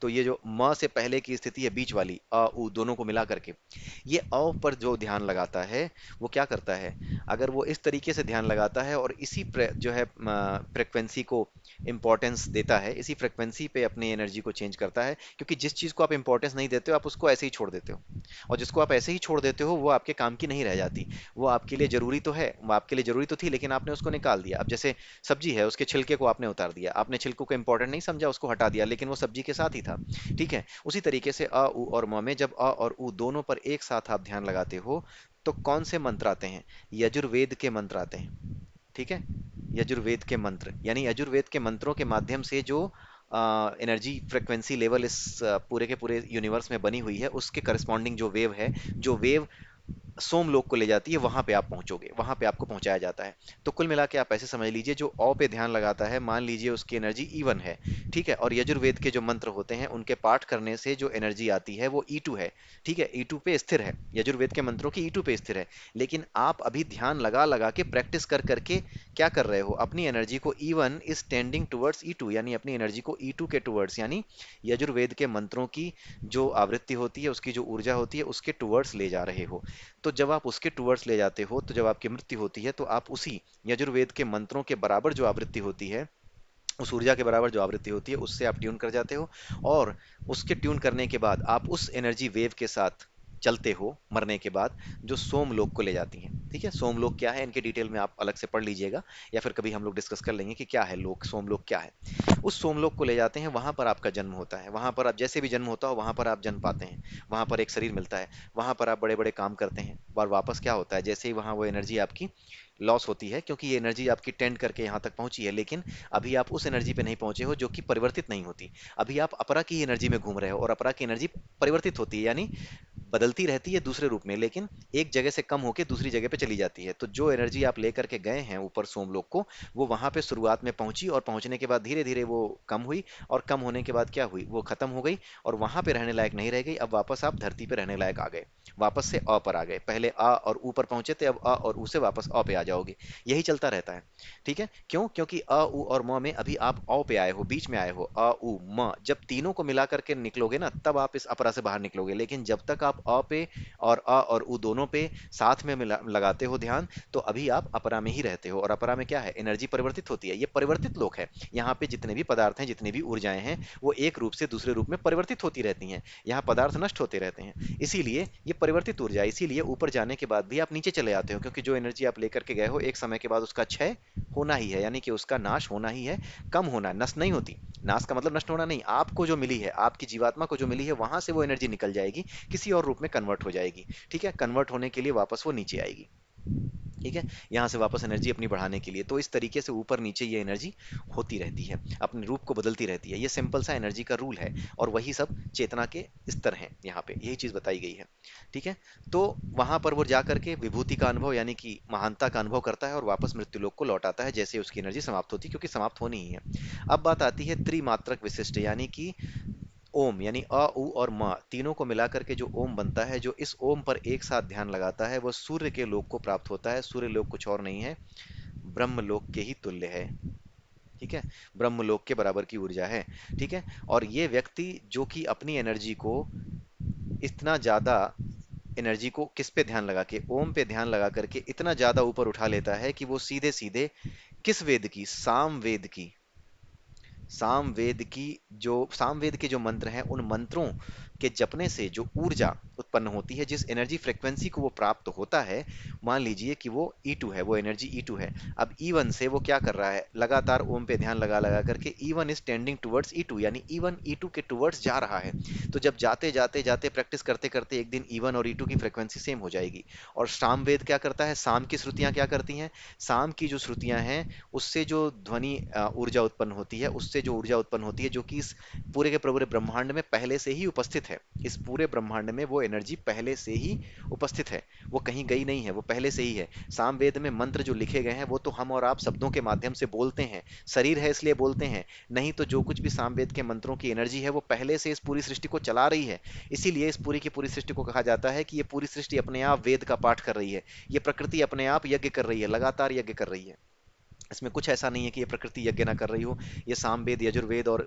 S1: तो ये जो म से पहले की स्थिति है बीच वाली अ उ दोनों को मिला करके, ये अ पर जो ध्यान लगाता है वो क्या करता है, अगर वो इस तरीके से ध्यान लगाता है और इसी जो है फ्रिक्वेंसी को इंपॉर्टेंस देता है, इसी फ्रिक्वेंसी पे अपनी एनर्जी को चेंज करता है, क्योंकि जिस चीज को आप इंपॉर्टेंस नहीं देते हो आप उसको ऐसे ही छोड़ देते हो, और जिसको आप ऐसे ही छोड़ देते हो वो आपके काम की नहीं रह जाती। वो आपके लिए जरूरी तो है, वो आपके लिए जरूरी तो थी, लेकिन आपने उसको निकाल दिया। अब जैसे सब्जी है, उसके छिलके को आपने उतार दिया, आपने छिलकों को इंपॉर्टेंट नहीं समझा, उसको हटा दिया, लेकिन वो सब्जी के साथ ही था, ठीक है। उसी तरीके से अ उ और म में जब अ और उ दोनों पर एक साथ आप ध्यान लगाते हो तो कौन से मंत्र आते हैं, यजुर्वेद के मंत्र आते हैं, ठीक है। यजुर्वेद के मंत्र यानी यजुर्वेद के मंत्रों के माध्यम से जो एनर्जी फ्रिक्वेंसी लेवल इस पूरे के पूरे यूनिवर्स में बनी हुई है, उसके करस्पॉन्डिंग जो वेव है, जो वेव सोमलोक को ले जाती है, वहां पे आप पहुंचोगे, वहां पे आपको पहुंचाया जाता है। तो कुल मिला के आप ऐसे समझ लीजिए, जो औ पे ध्यान लगाता है, मान लीजिए उसकी एनर्जी E1 है, ठीक है। और यजुर्वेद के जो मंत्र होते हैं उनके पाठ करने से जो एनर्जी आती है वो E2 है, ठीक है। E2 पे स्थिर है, यजुर्वेद के मंत्रों की E2 पे स्थिर है। लेकिन आप अभी ध्यान लगा लगा के प्रैक्टिस कर करके क्या कर रहे हो, अपनी एनर्जी को E1 is tending towards E2, यानी अपनी एनर्जी को E2 के टुवर्ड्स, यानी यजुर्वेद के मंत्रों की जो आवृत्ति होती है, उसकी जो ऊर्जा होती है, उसके टुवर्ड्स ले जा रहे हो। तो जब आप उसके टुवर्ड्स ले जाते हो, तो जब आपकी मृत्यु होती है तो आप उसी यजुर्वेद के मंत्रों के बराबर जो आवृत्ति होती है, उस ऊर्जा के बराबर जो आवृत्ति होती है, उससे आप ट्यून कर जाते हो। और उसके ट्यून करने के बाद आप उस एनर्जी वेव के साथ चलते हो मरने के बाद, जो सोमलोक को ले जाती हैं, ठीक है। सोमलोक क्या है, इनके डिटेल में आप अलग से पढ़ लीजिएगा, या फिर कभी हम लोग डिस्कस कर लेंगे कि क्या है लोक, सोमलोक क्या है। उस सोमलोक को ले जाते हैं, वहां पर आपका जन्म होता है, वहां पर आप जैसे भी जन्म होता हो वहां पर आप जन्म पाते हैं, वहां पर एक शरीर मिलता है, वहां पर आप बड़े बड़े काम करते हैं, और वापस क्या होता है, जैसे ही वहां वो एनर्जी आपकी लॉस होती है, क्योंकि ये एनर्जी आपकी टेंड करके यहाँ तक पहुंची है, लेकिन अभी आप उस एनर्जी पे नहीं पहुंचे हो जो कि परिवर्तित नहीं होती। अभी आप अपरा की एनर्जी में घूम रहे हो, और अपरा की एनर्जी परिवर्तित होती है, यानी बदलती रहती है दूसरे रूप में, लेकिन एक जगह से कम होकर दूसरी जगह पे चली जाती है। तो जो एनर्जी आप लेकर के गए हैं ऊपर सोमलोक को, वो वहां पे शुरुआत में पहुंची, और पहुंचने के बाद धीरे धीरे वो कम हुई, और कम होने के बाद क्या हुई, वो खत्म हो गई, और वहां पे रहने लायक नहीं रह गई। अब वापस आप धरती पे रहने लायक आ गए, वापस से अ पर आ गए। पहले आ और ऊपर पहुंचे थे, अब अ और ऊ से वापस अ पे आ जाओगे। यही चलता रहता है। ठीक है, क्यों? क्योंकि अ उ और म में अभी आप औ पे आए हो, बीच में आए हो, अ उ म, जब तीनों को मिला करके निकलोगे ना, तब आप इस अपरा से बाहर निकलोगे। लेकिन जब तक आप अ पे और अ और उ दोनों पे साथ में लगाते हो ध्यान, तो अभी आप अपरा में ही रहते हो। और अपरा में क्या है, एनर्जी परिवर्तित होती है। ये परिवर्तित लोक है। यहाँ पे जितने भी पदार्थ हैं, जितनी भी ऊर्जाएं हैं, वो एक रूप से दूसरे रूप में परिवर्तित होती रहती हैं। यहाँ पदार्थ नष्ट होते रहते हैं, इसीलिए ये परिवर्तित ऊर्जा है। इसीलिए ऊपर जाने के बाद भी आप नीचे चले आते हो, क्योंकि जो एनर्जी आप लेकर के गए हो, एक समय के बाद उसका क्षय होना ही है, यानी कि उसका नाश होना ही है, कम होना है, नष्ट नहीं होती। नाश का मतलब नष्ट होना नहीं, आपको जो मिली है, आपकी जीवात्मा को जो मिली है, वहां से वो एनर्जी निकल जाएगी, किसी और रूप में कन्वर्ट हो जाएगी। ठीक है, कन्वर्ट होने के लिए वापस वो नीचे आएगी। ठीक है, यहाँ से वापस एनर्जी अपनी बढ़ाने के लिए। तो इस तरीके से ऊपर नीचे ये एनर्जी होती रहती है, अपने रूप को बदलती रहती है। ये सिंपल सा एनर्जी का रूल है, और वही सब चेतना के स्तर हैं। यहाँ पे यही चीज बताई गई है। ठीक है, तो वहां पर वो जाकर के विभूति का अनुभव, यानी कि महानता का अनुभव करता है, और वापस मृत्युलोक को लौट आता है, जैसे उसकी एनर्जी समाप्त होती है, क्योंकि समाप्त होनी ही है। अब बात आती है त्रिमात्रक विशिष्ट, यानी कि ओम, यानी अ उ और म तीनों को मिलाकर के जो ओम बनता है, जो इस ओम पर एक साथ ध्यान लगाता है, वह सूर्य के लोक को प्राप्त होता है। सूर्य लोक कुछ और नहीं है, ब्रह्मलोक के ही तुल्य है। ठीक है, ब्रह्मलोक के बराबर की ऊर्जा है। ठीक है, और ये व्यक्ति जो कि अपनी एनर्जी को इतना ज्यादा, एनर्जी को किस पे ध्यान लगा के, ओम पे ध्यान लगा करके इतना ज्यादा ऊपर उठा लेता है, कि वो सीधे सीधे किस वेद की, साम वेद की, साम वेद के जो मंत्र हैं, उन मंत्रों के जपने से जो ऊर्जा उत्पन्न होती है, जिस एनर्जी फ्रीक्वेंसी को वो प्राप्त होता है, मान लीजिए कि वो E2 है, वो एनर्जी E2 है। अब E1 से वो क्या कर रहा है, लगातार ओम पे ध्यान लगा लगा करके E1 is tending towards E2, यानी E1 E2 के टुवर्ड्स जा रहा है। तो जब जाते जाते जाते प्रैक्टिस करते करते एक दिन E1 और E2 की फ्रीक्वेंसी सेम हो जाएगी। और साम वेद क्या करता है, साम की श्रुतियां क्या करती हैं, साम की जो श्रुतियां हैं, उससे जो ध्वनि ऊर्जा उत्पन्न होती है, उससे जो ऊर्जा उत्पन्न होती है, जो कि इस पूरे के ब्रह्मांड में पहले से ही उपस्थित है। इस पूरे ब्रह्मांड में वो एनर्जी पहले से ही उपस्थित है, वो कहीं गई नहीं है, वो पहले से ही है। सामवेद में मंत्र जो लिखे गए हैं, वो तो हम और आप शब्दों के माध्यम से बोलते हैं, शरीर है इसलिए बोलते हैं, नहीं तो जो कुछ भी सामवेद के मंत्रों की एनर्जी है, वो पहले से इस पूरी सृष्टि को चला रही है। इसीलिए इस पूरी की पूरी सृष्टि को कहा जाता है कि ये पूरी सृष्टि अपने आप वेद का पाठ कर रही है। ये प्रकृति अपने आप यज्ञ कर रही है, लगातार यज्ञ कर रही है। इसमें कुछ ऐसा नहीं है कि ये प्रकृति यज्ञ ना कर रही हो, ये सामवेद, यजुर्वेद और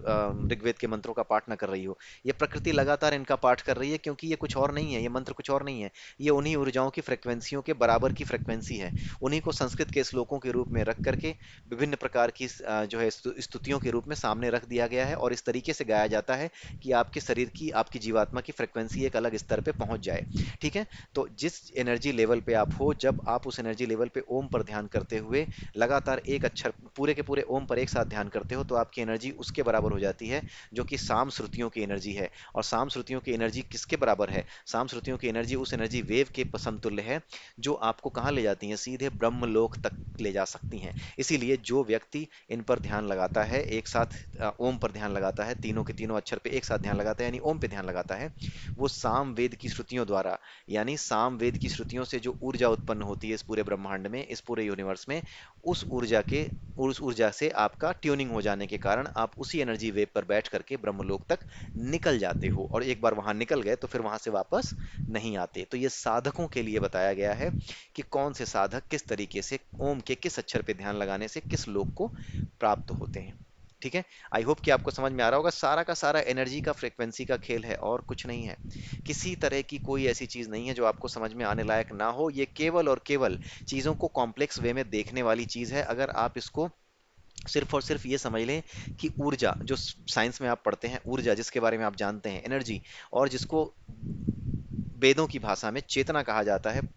S1: ऋग्वेद के मंत्रों का पाठ ना कर रही हो। ये प्रकृति लगातार इनका पाठ कर रही है, क्योंकि ये कुछ और नहीं है, ये मंत्र कुछ और नहीं है। ये उन्हीं ऊर्जाओं की फ्रिक्वेंसियों के बराबर की फ्रिक्वेंसी है। उन्हीं को संस्कृत के श्लोकों के रूप में रख करके विभिन्न प्रकार की जो है स्तुतियों के रूप में सामने रख दिया गया है, और इस तरीके से गाया जाता है कि आपके शरीर की, आपकी जीवात्मा की फ्रिक्वेंसी एक अलग स्तर पर पहुंच जाए। ठीक है, तो जिस एनर्जी लेवल पे आप हो, जब आप उस एनर्जी लेवल पे ओम पर ध्यान करते हुए लगातार एक अक्षर पूरे के पूरे ओम पर एक साथ ध्यान करते हो, तो आपकी एनर्जी उसके बराबर हो जाती है, जो कि साम श्रुतियों की एनर्जी है। और साम श्रुतियों की एनर्जी किसके बराबर है, साम श्रुतियों की एनर्जी उस एनर्जी वेव के समतुल्य है, जो आपको कहाँ ले जाती हैं, सीधे ब्रह्मलोक तक ले जा सकती हैं। इसीलिए जो व्यक्ति इन पर ध्यान लगाता है, एक साथ ओम पर ध्यान लगाता है, तीनों के तीनों अक्षर पे एक साथ ध्यान लगाता है, यानी ओम पे ध्यान लगाता है, वो साम वेद की श्रुतियों द्वारा, यानी साम वेद की श्रुतियों से जो ऊर्जा उत्पन्न होती है इस पूरे ब्रह्मांड में, इस पूरे यूनिवर्स में, उस ऊर्जा के उस ऊर्जा से आपका ट्यूनिंग हो जाने के कारण आप उसी एनर्जी वेव पर बैठ करके ब्रह्मलोक तक निकल जाते हो। और एक बार वहां निकल गए तो फिर वहां से वापस नहीं आते। तो ये साधकों के लिए बताया गया है कि कौन से साधक किस तरीके से ओम के किस अक्षर पे ध्यान लगाने से किस लोक को प्राप्त होते हैं। ठीक है, आई होप कि आपको समझ में आ रहा होगा। सारा का सारा एनर्जी का फ्रीक्वेंसी का खेल है, और कुछ नहीं है। किसी तरह की कोई ऐसी चीज नहीं है जो आपको समझ में आने लायक ना हो। ये केवल और केवल चीजों को कॉम्प्लेक्स वे में देखने वाली चीज है। अगर आप इसको सिर्फ और सिर्फ ये समझ लें कि ऊर्जा, जो साइंस में आप पढ़ते हैं, ऊर्जा जिसके बारे में आप जानते हैं, एनर्जी, और जिसको वेदों की भाषा में चेतना कहा जाता है,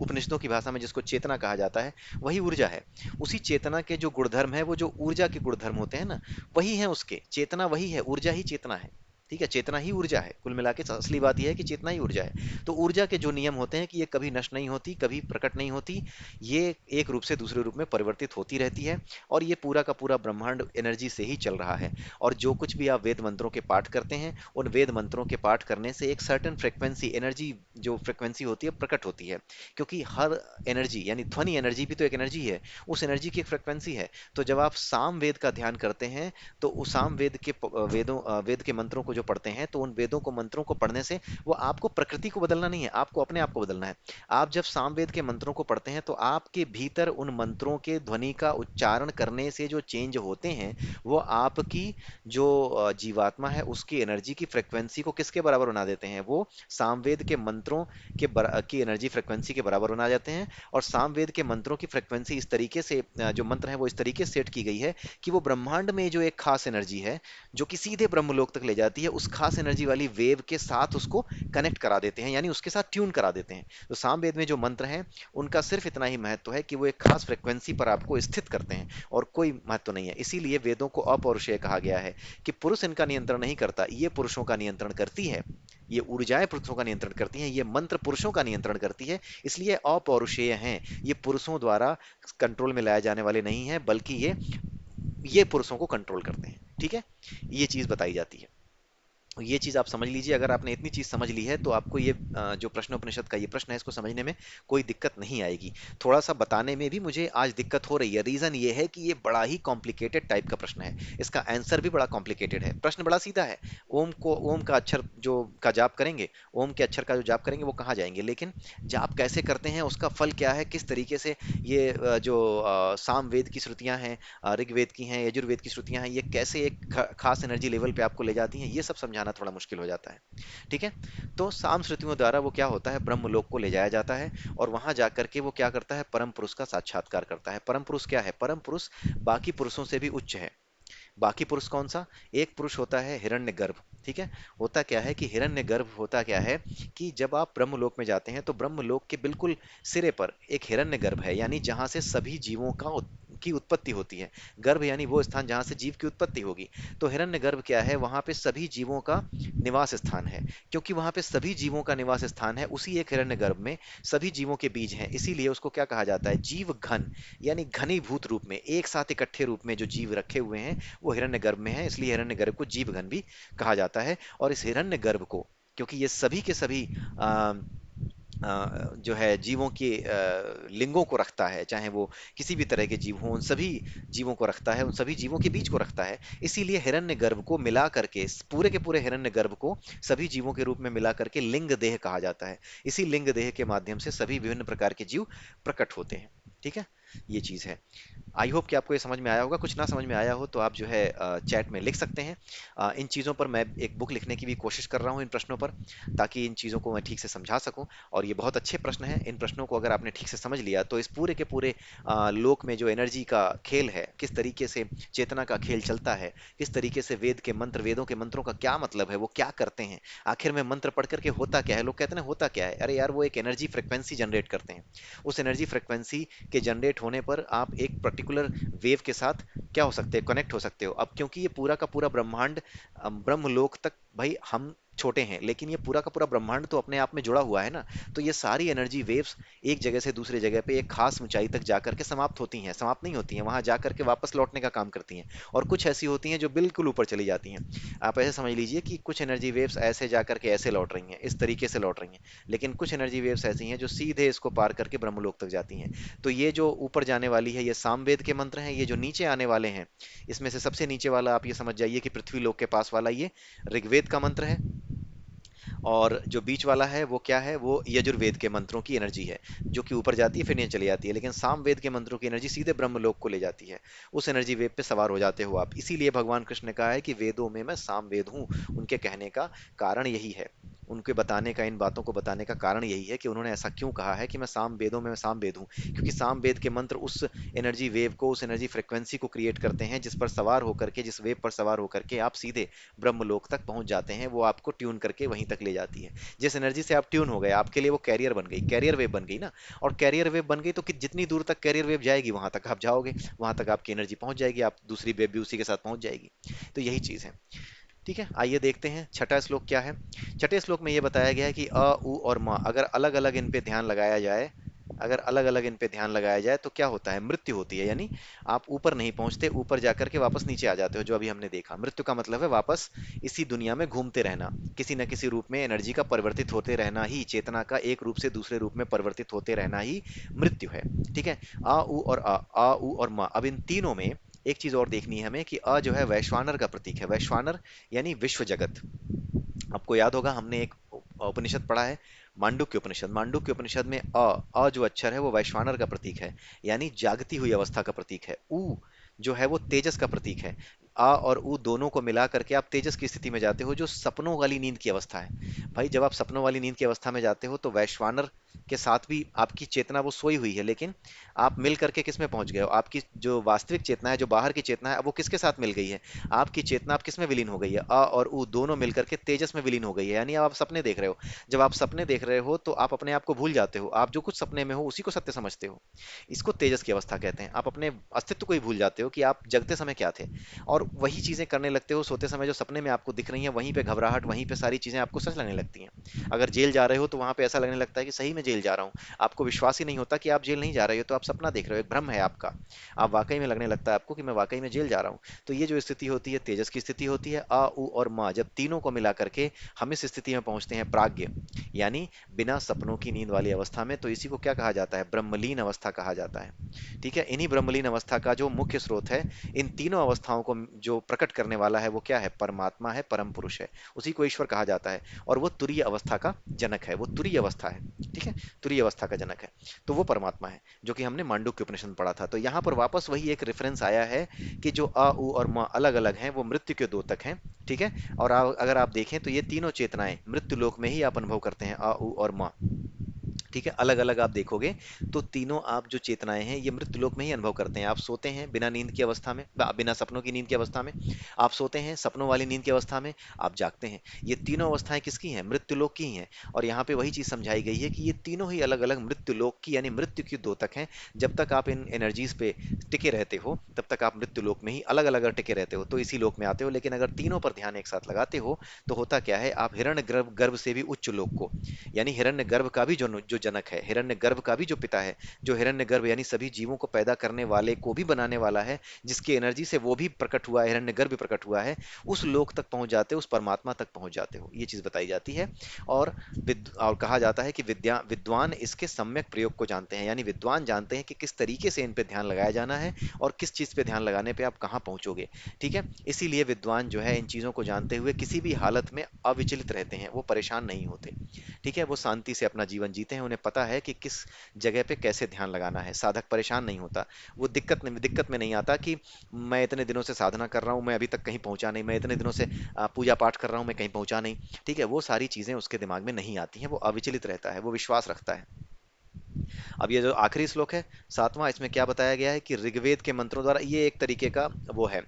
S1: उपनिषदों की भाषा में जिसको चेतना कहा जाता है, वही ऊर्जा है। उसी चेतना के जो गुणधर्म है, वो जो ऊर्जा के गुणधर्म होते हैं ना, वही है उसके, चेतना वही है, ऊर्जा ही चेतना है। ठीक है, चेतना ही ऊर्जा है। कुल मिला के असली बात यह है कि चेतना ही ऊर्जा है। तो ऊर्जा के जो नियम होते हैं कि ये कभी नष्ट नहीं होती, कभी प्रकट नहीं होती, ये एक रूप से दूसरे रूप में परिवर्तित होती रहती है। और ये पूरा का पूरा ब्रह्मांड एनर्जी से ही चल रहा है। और जो कुछ भी आप वेद मंत्रों के पाठ करते हैं, उन वेद मंत्रों के पाठ करने से एक सर्टेन फ्रिक्वेंसी एनर्जी, जो फ्रिक्वेंसी होती है, प्रकट होती है। क्योंकि हर एनर्जी, यानी ध्वनि एनर्जी भी तो एक एनर्जी है, उस एनर्जी की एक फ्रिक्वेंसी है। तो जब आप साम वेद का ध्यान करते हैं, तो उस साम वेद के वेद के मंत्रों को जो पढ़ते हैं, तो उन वेदों को मंत्रों को पढ़ने से वो आपको प्रकृति को बदलना नहीं है, आपको अपने आप को बदलना है। आप जब सामवेद के मंत्रों को पढ़ते हैं, तो आपके भीतर उन मंत्रों के ध्वनि का उच्चारण करने से जो चेंज होते हैं, वो आपकी जो जीवात्मा है उसकी एनर्जी की फ्रिक्वेंसी को किसके बराबर बना देते हैं? वो सामवेद के मंत्रों की एनर्जी फ्रिक्वेंसी के बराबर बना जाते हैं। और सामवेद के मंत्रों की फ्रिक्वेंसी इस तरीके से, जो मंत्र है वो इस तरीके से सेट की गई है कि वो ब्रह्मांड में जो एक खास एनर्जी है, जो कि सीधे ब्रह्मलोक तक ले जाती है, उस खास एनर्जी वाली वेव के साथ उसको कनेक्ट करा देते हैं, यानी उसके साथ ट्यून करा देते हैं। तो सामवेद में जो मंत्र हैं, उनका सिर्फ इतना ही महत्व है कि वो एक खास फ्रिक्वेंसी पर आपको स्थित करते हैं, और कोई महत्व नहीं है। इसीलिए वेदों को अपौरुषेय कहा गया है, कि पुरुष इनका नियंत्रण नहीं करता, ये पुरुषों का नियंत्रण करती है। ये ऊर्जाएं पुरुषों का नियंत्रण करती हैं, ये मंत्र पुरुषों का नियंत्रण करती है। इसलिए अपौरुषेय हैं, ये पुरुषों द्वारा कंट्रोल में लाए जाने वाले नहीं हैं, बल्कि ये पुरुषों को कंट्रोल करते हैं। ठीक है, ये चीज बताई जाती है। ये चीज आप समझ लीजिए। अगर आपने इतनी चीज समझ ली है, तो आपको ये जो प्रश्नोपनिषद का ये प्रश्न है, इसको समझने में कोई दिक्कत नहीं आएगी। थोड़ा सा बताने में भी मुझे आज दिक्कत हो रही है। रीजन ये है कि ये बड़ा ही कॉम्प्लिकेटेड टाइप का प्रश्न है, इसका आंसर भी बड़ा कॉम्प्लिकेटेड है। प्रश्न बड़ा सीधा है। ओम का अक्षर जो का जाप करेंगे, ओम के अक्षर का जो जाप करेंगे वो कहाँ जाएंगे, लेकिन जाप कैसे करते हैं, उसका फल क्या है, किस तरीके से ये जो साम वेद की श्रुतियां हैं, ऋग्वेद की हैं, यजुर्वेद की श्रुतियां हैं, ये कैसे एक खास एनर्जी लेवल पे आपको ले जाती हैं, ये सब समझाना थोड़ा मुश्किल हो जाता है। ठीक है। तो साम श्रुतियों द्वारा वो क्या होता है, ब्रह्मलोक को ले जाया जाता है। और वहां जाकर के वो क्या करता है, परम पुरुष का साक्षात्कार करता है। परम पुरुष क्या है? परम पुरुष बाकी पुरुषों से भी उच्च है। बाकी पुरुष कौन सा? एक पुरुष होता है हिरण्यगर्भ। ठीक है। होता क्या है कि हिरण्यगर्भ होता क्या है कि जब आप ब्रह्मलोक में जाते हैं, तो ब्रह्मलोक के बिल्कुल सिरे पर एक हिरण्यगर्भ है, यानी जहां से सभी जीवों की उत्पत्ति होती है। गर्भ यानी वो स्थान जहां से जीव की उत्पत्ति होगी। तो हिरण्यगर्भ क्या है? वहां पे सभी जीवों का निवास स्थान है। क्योंकि वहां पे सभी जीवों का निवास स्थान है, उसी एक हिरण्यगर्भ में सभी जीवों के बीज हैं, इसीलिए उसको क्या कहा जाता है? जीव घन। यानी घनीभूत रूप में, एक साथ इकट्ठे रूप में जो जीव रखे हुए हैं, वो हिरण्यगर्भ में है। इसलिए हिरण्यगर्भ को जीवघन भी कहा जाता है। और इस हिरण्यगर्भ को, क्योंकि ये सभी के सभी जो है जीवों के लिंगों को रखता है, चाहे वो किसी भी तरह के जीव हों, उन सभी जीवों को रखता है, उन सभी जीवों के बीच को रखता है। इसीलिए हिरण्यगर्भ को मिला करके, इस पूरे के पूरे हिरण्यगर्भ को सभी जीवों के रूप में मिला करके लिंग देह कहा जाता है। इसी लिंग देह के माध्यम से सभी विभिन्न प्रकार के जीव प्रकट होते हैं। ठीक है, ये चीज है। आई होप कि आपको ये समझ में आया होगा। कुछ ना समझ में आया हो तो आप जो है चैट में लिख सकते हैं। इन चीज़ों पर मैं एक बुक लिखने की भी कोशिश कर रहा हूँ इन प्रश्नों पर, ताकि इन चीज़ों को मैं ठीक से समझा सकूं। और ये बहुत अच्छे प्रश्न हैं। इन प्रश्नों को अगर आपने ठीक से समझ लिया, तो इस पूरे के पूरे लोक में जो एनर्जी का खेल है, किस तरीके से चेतना का खेल चलता है, किस तरीके से वेदों के मंत्रों का क्या मतलब है, वो क्या करते हैं, आखिर में मंत्र पढ़ करके होता क्या है। लोग कहते हैं ना होता क्या है, अरे यार वो एक एनर्जी फ्रिक्वेंसी जनरेट करते हैं। उस एनर्जी फ्रिक्वेंसी के जनरेट होने पर आप एक पर्टिकुलर वेव के साथ क्या हो सकते हैं, कनेक्ट हो सकते हो। अब क्योंकि ये पूरा का पूरा ब्रह्मांड ब्रह्मलोक तक, भाई हम छोटे हैं, लेकिन ये पूरा का पूरा ब्रह्मांड तो अपने आप में जुड़ा हुआ है ना। तो ये सारी एनर्जी वेव्स एक जगह से दूसरी जगह पे एक खास ऊंचाई तक जाकर के समाप्त होती हैं, समाप्त नहीं होती हैं, वहां जाकर के वापस लौटने का काम करती हैं। और कुछ ऐसी होती हैं जो बिल्कुल ऊपर चली जाती हैं। आप ऐसे समझ लीजिए कि कुछ एनर्जी वेव्स ऐसे जाकर के ऐसे लौट रही हैं, इस तरीके से लौट रही हैं। लेकिन कुछ एनर्जी वेव्स ऐसी हैं जो सीधे इसको पार करके ब्रह्मलोक तक जाती हैं। तो ये जो ऊपर जाने वाली है, ये सामवेद के मंत्र हैं। ये जो नीचे आने वाले हैं, इसमें से सबसे नीचे वाला आप ये समझ जाइए कि पृथ्वी लोक के पास वाला, ये ऋग्वेद का मंत्र है। और जो बीच वाला है वो क्या है? वो यजुर्वेद के मंत्रों की एनर्जी है, जो कि ऊपर जाती है फिर नीचे चली जाती है। लेकिन सामवेद के मंत्रों की एनर्जी सीधे ब्रह्मलोक को ले जाती है। उस एनर्जी वेव पे सवार हो जाते हो आप। इसीलिए भगवान कृष्ण ने कहा है कि वेदों में मैं सामवेद हूँ। उनके कहने का कारण यही है, उनके बताने का, इन बातों को बताने का कारण यही है कि उन्होंने ऐसा क्यों कहा है कि मैं साम वेदों में मैं साम वेद हूँ। क्योंकि साम वेद के मंत्र उस एनर्जी वेव को, उस एनर्जी फ्रिक्वेंसी को क्रिएट करते हैं, जिस पर सवार होकर के, जिस वेव पर सवार होकर के आप सीधे ब्रह्मलोक तक पहुंच जाते हैं। वो आपको ट्यून करके वहीं तक ले जाती है। जिस एनर्जी से आप ट्यून हो गए, आपके लिए वो कैरियर बन गई, कैरियर वेव बन गई ना। और कैरियर वेव बन गई तो कि जितनी दूर तक कैरियर वेव जाएगी, वहां तक आप जाओगे, वहां तक आपकी एनर्जी पहुंच जाएगी, आप दूसरी वेव भी उसी के साथ पहुंच जाएगी। तो यही चीज है। ठीक है, आइए देखते हैं छठा श्लोक क्या है। छठे श्लोक में ये बताया गया है कि अ उ और म अगर अलग अलग इन पे ध्यान लगाया जाए, अगर अलग अलग इन पे ध्यान लगाया जाए तो क्या होता है, मृत्यु होती है। यानी आप ऊपर नहीं पहुंचते, ऊपर जाकर के वापस नीचे आ जाते हो, जो अभी हमने देखा। मृत्यु का मतलब है वापस इसी दुनिया में घूमते रहना, किसी न किसी रूप में एनर्जी का परिवर्तित होते रहना ही, चेतना का एक रूप से दूसरे रूप में परिवर्तित होते रहना ही मृत्यु है। ठीक है, आ उ और म, अब इन तीनों में एक चीज और देखनी है हमें कि अ जो है वैश्वानर का प्रतीक है। वैश्वानर यानी विश्व जगत। आपको याद होगा हमने एक उपनिषद पढ़ा है, मांडुक्य उपनिषद। मांडुक्य उपनिषद में अ जो अक्षर है वो वैश्वानर का प्रतीक है, यानी जागती हुई अवस्था का प्रतीक है। उ जो है वो तेजस का प्रतीक है। आ और उ दोनों को मिला करके आप तेजस की स्थिति में जाते हो, जो सपनों वाली नींद की अवस्था है। भाई जब आप सपनों वाली नींद की अवस्था में जाते हो तो वैश्वानर के साथ भी आपकी चेतना वो सोई हुई है, लेकिन आप मिल करके किस में पहुंच गए हो, आपकी जो वास्तविक चेतना है, जो बाहर की चेतना है, अब वो किसके साथ मिल गई है, आपकी चेतना अब किस में विलीन हो गई है, अ और उ दोनों मिलकर के तेजस में विलीन हो गई है। यानी आप सपने देख रहे हो। जब आप सपने देख रहे हो तो आप अपने आप को भूल जाते हो, आप जो कुछ सपने में हो उसी को सत्य समझते हो। इसको तेजस की अवस्था कहते हैं। आप अपने अस्तित्व को ही भूल जाते हो कि आप जगते समय क्या थे, और वही चीजें करने लगते हो सोते समय जो सपने में आपको दिख रही हैं। वहीं पे घबराहट, वहीं पे सारी चीजें आपको सच लगने लगती हैं। अगर जेल जा रहे हो तो वहां पे ऐसा लगने लगता है कि सही में जेल जा रहा हूँ। आपको विश्वास ही नहीं होता कि आप जेल नहीं जा रहे हो, तो आप सपना देख रहे हो, एक भ्रम है आपका। आप वाकई में लगने लगता है आपको कि मैं वाकई में जेल जा रहा हूँ। तो ये जो स्थिति होती है तेजस की स्थिति होती है। अ उ और म जब तीनों को मिला करके हम इस स्थिति में पहुंचते हैं प्राज्ञ, यानी बिना सपनों की नींद वाली अवस्था में, तो इसी को क्या कहा जाता है, ब्रह्मलीन अवस्था कहा जाता है। ठीक है, इन्हीं ब्रह्मलीन अवस्था का जो मुख्य स्रोत है, इन तीनों अवस्थाओं को जो प्रकट करने वाला है वो क्या है, परमात्मा है, परम पुरुष है। उसी को ईश्वर कहा जाता है। और वो तुरीय अवस्था का जनक है, वो तुरीय अवस्था है। ठीक है, तुरीय अवस्था का जनक है, तो वो परमात्मा है, जो कि हमने मांडुक्य उपनिषद में पढ़ा था। तो यहाँ पर वापस वही एक रेफरेंस आया है कि जो अ उ और म अलग अलग हैं वो मृत्यु के द्योतक हैं। ठीक है, और अगर आप देखें तो ये तीनों चेतनाएं मृत्यु लोक में ही आप अनुभव करते हैं, अ उ और म। ठीक है, अलग अलग आप देखोगे तो तीनों आप जो चेतनाएं हैं ये मृत्यु लोक में ही अनुभव करते हैं। आप सोते हैं बिना नींद की अवस्था में, बिना सपनों की नींद की अवस्था में। आप सोते हैं सपनों वाली नींद की अवस्था में, आप जागते हैं। ये तीनों अवस्थाएं किसकी हैं, मृत्यु लोक की ही हैं। और यहाँ पे वही चीज समझाई गई है कि ये तीनों ही अलग अलग मृत्यु लोक की, यानी मृत्यु की द्योतक हैं। जब तक आप इन एनर्जीज पे टिके रहते हो तब तक आप मृत्यु लोक में ही अलग अलग टिके रहते हो, तो इसी लोक में आते हो। लेकिन अगर तीनों पर ध्यान एक साथ लगाते हो तो होता क्या है, आप हिरण्य गर्भ गर्भ से भी उच्च लोक को, यानी हिरण्य गर्भ का भी जो जनक है, हिरण्य गर्भ का भी जो पिता है, जो हिरण्य गर्भ यानी सभी जीवों को पैदा करने वाले को भी बनाने वाला है, जिसकी एनर्जी से वो भी प्रकट हुआ है, हिरण्य गर्भ भी प्रकट हुआ है, उस लोक तक पहुंच जाते हो, उस परमात्मा तक पहुंच जाते हो। ये चीज बताई जाती है। और और कहा जाता है कि विद्वान इसके सम्यक प्रयोग को जानते हैं, यानी विद्वान जानते हैं कि किस तरीके से इन पे ध्यान लगाया जाना है और किस चीज पे ध्यान लगाने पे आप कहाँ पहुंचोगे। ठीक है, इसीलिए विद्वान जो है इन चीजों को जानते हुए किसी भी हालत में अविचलित रहते हैं, वो परेशान नहीं होते। ठीक है, वो शांति से अपना जीवन जीते हैं, उन्हें पता है कि किस जगह पे कैसे ध्यान लगाना है। साधक परेशान नहीं होता, वो दिक्कत में नहीं आता कि मैं इतने दिनों से साधना कर रहा हूँ, मैं अभी तक कहीं पहुंचा नहीं, मैं इतने दिनों से पूजा पाठ कर रहा हूँ, मैं कहीं पहुंचा नहीं। ठीक है, वो सारी चीजें उसके दिमाग में नहीं आती हैं, वो अविचलित रहता है, वो विश्वास रखता है। अब ये जो आखिरी श्लोक है सातवां, इसमें क्या बताया गया है कि ऋग्वेद के मंत्रों द्वारा, ये एक तरीके का वो है,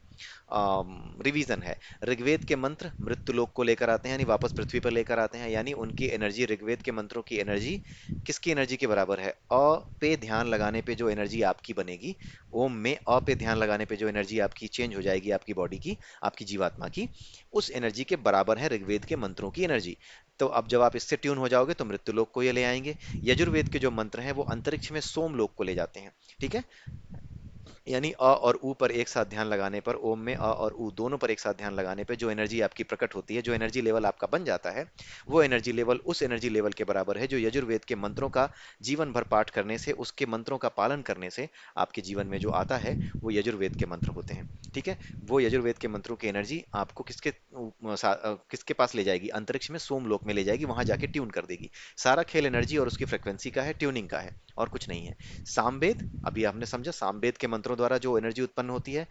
S1: रिवीजन है। ऋग्वेद के मंत्र मृत्युलोक को लेकर आते हैं, यानी वापस पृथ्वी पर लेकर आते हैं। यानी उनकी एनर्जी, ऋग्वेद के मंत्रों की एनर्जी किसकी एनर्जी के बराबर है, अ पे ध्यान लगाने पे जो एनर्जी आपकी बनेगी, ओम में अ पे ध्यान लगाने पे जो एनर्जी आपकी चेंज हो जाएगी, आपकी बॉडी की, आपकी जीवात्मा की, उस एनर्जी के बराबर है ऋग्वेद के मंत्रों की एनर्जी। तो अब जब आप इससे ट्यून हो जाओगे तो मृत्युलोक को ये ले आएंगे। यजुर्वेद के जो मंत्र हैं वो अंतरिक्ष में सोमलोक को ले जाते हैं। ठीक है, यानी अ और उ पर एक साथ ध्यान लगाने पर, ओम में अ और उ दोनों पर एक साथ ध्यान लगाने पे जो एनर्जी आपकी प्रकट होती है, जो एनर्जी लेवल आपका बन जाता है, वो एनर्जी लेवल उस एनर्जी लेवल के बराबर है जो यजुर्वेद के मंत्रों का जीवन भर पाठ करने से, उसके मंत्रों का पालन करने से आपके जीवन में जो आता है, वो यजुर्वेद के मंत्र होते हैं। ठीक है, वो यजुर्वेद के मंत्रों की एनर्जी आपको किसके पास ले जाएगी, अंतरिक्ष में सोमलोक में ले जाएगी, वहां जाके ट्यून कर देगी। सारा खेल एनर्जी और उसकी फ्रिक्वेंसी का है, ट्यूनिंग का है, और कुछ नहीं है। सामवेद, अभी आपने समझा, सामवेद के मंत्रों द्वारा जो एनर्जी उत्पन्न होती है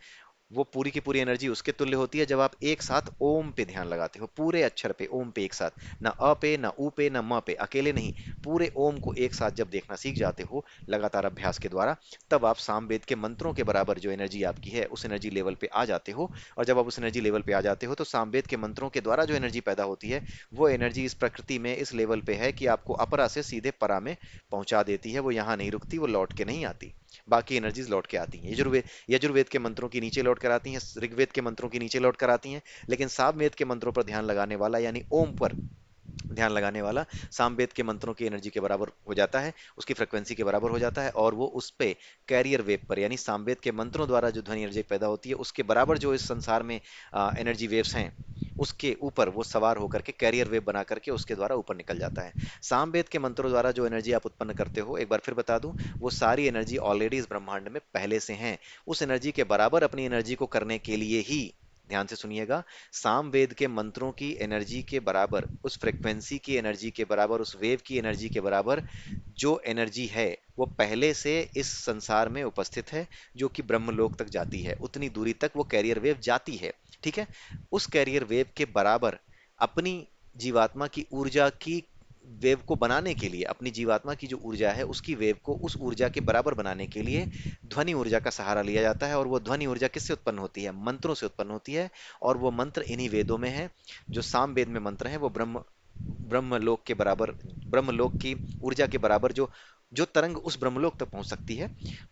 S1: वो पूरी की पूरी एनर्जी उसके तुल्य होती है जब आप एक साथ ओम पे ध्यान लगाते हो, पूरे अक्षर पे, ओम पे एक साथ, ना अ पे, ना उ पे, ना म पे, अकेले नहीं, पूरे ओम को एक साथ जब देखना सीख जाते हो लगातार अभ्यास के द्वारा, तब आप सामवेद के मंत्रों के बराबर जो एनर्जी आपकी है उस एनर्जी लेवल पे आ जाते हो। और जब आप उस एनर्जी लेवल पे आ जाते हो तो सामवेद के मंत्रों के द्वारा जो एनर्जी पैदा होती है, वो एनर्जी इस प्रकृति में इस लेवल पे है कि आपको अपरा से सीधे परा में पहुंचा देती है। वो यहाँ नहीं रुकती, वो लौट के नहीं आती। बाकी एनर्जीज लौट के आती हैं। यजुर्वेद यजुर्वेद के मंत्रों की नीचे लौट कर आती हैं, ऋग्वेद के मंत्रों की नीचे लौट कर आती हैं, लेकिन सामवेद के मंत्रों पर ध्यान लगाने वाला यानी ओम पर ध्यान लगाने वाला सामवेद के मंत्रों की एनर्जी के बराबर हो जाता है, उसकी फ्रिक्वेंसी के बराबर हो जाता है, और वो उस पे कैरियर वेव पर यानी सामवेद के मंत्रों द्वारा जो ध्वनि एनर्जी पैदा होती है उसके बराबर जो इस संसार में एनर्जी वेव्स हैं उसके ऊपर वो सवार होकर के कैरियर वेव बना करके उसके द्वारा ऊपर निकल जाता है। सामवेद के मंत्रों द्वारा जो एनर्जी आप उत्पन्न करते हो, एक बार फिर बता दूं, वो सारी एनर्जी ऑलरेडी इस ब्रह्मांड में पहले से हैं। उस एनर्जी के बराबर अपनी एनर्जी को करने के लिए ही, ध्यान से सुनिएगा, सामवेद के मंत्रों की एनर्जी के बराबर, उस फ्रिक्वेंसी की एनर्जी के बराबर, उस वेव की एनर्जी के बराबर जो एनर्जी है वो पहले से इस संसार में उपस्थित है, जो कि ब्रह्मलोक तक जाती है, उतनी दूरी तक वो कैरियर वेव जाती है। ठीक है। उस कैरियर वेव के बराबर अपनी जीवात्मा की ऊर्जा की वेव को बनाने के लिए, अपनी जीवात्मा की जो ऊर्जा है उसकी वेव को उस ऊर्जा के बराबर बनाने के लिए ध्वनि ऊर्जा का सहारा लिया जाता है। और वो ध्वनि ऊर्जा किससे उत्पन्न होती है? मंत्रों से उत्पन्न होती है। और वो मंत्र इन्हीं वेदों में है। जो साम वेद में मंत्र हैं वो ब्रह्मलोक के बराबर, ब्रह्मलोक की ऊर्जा के बराबर, जो जो तरंग उस ब्रह्मलोक तक पहुंच सकती है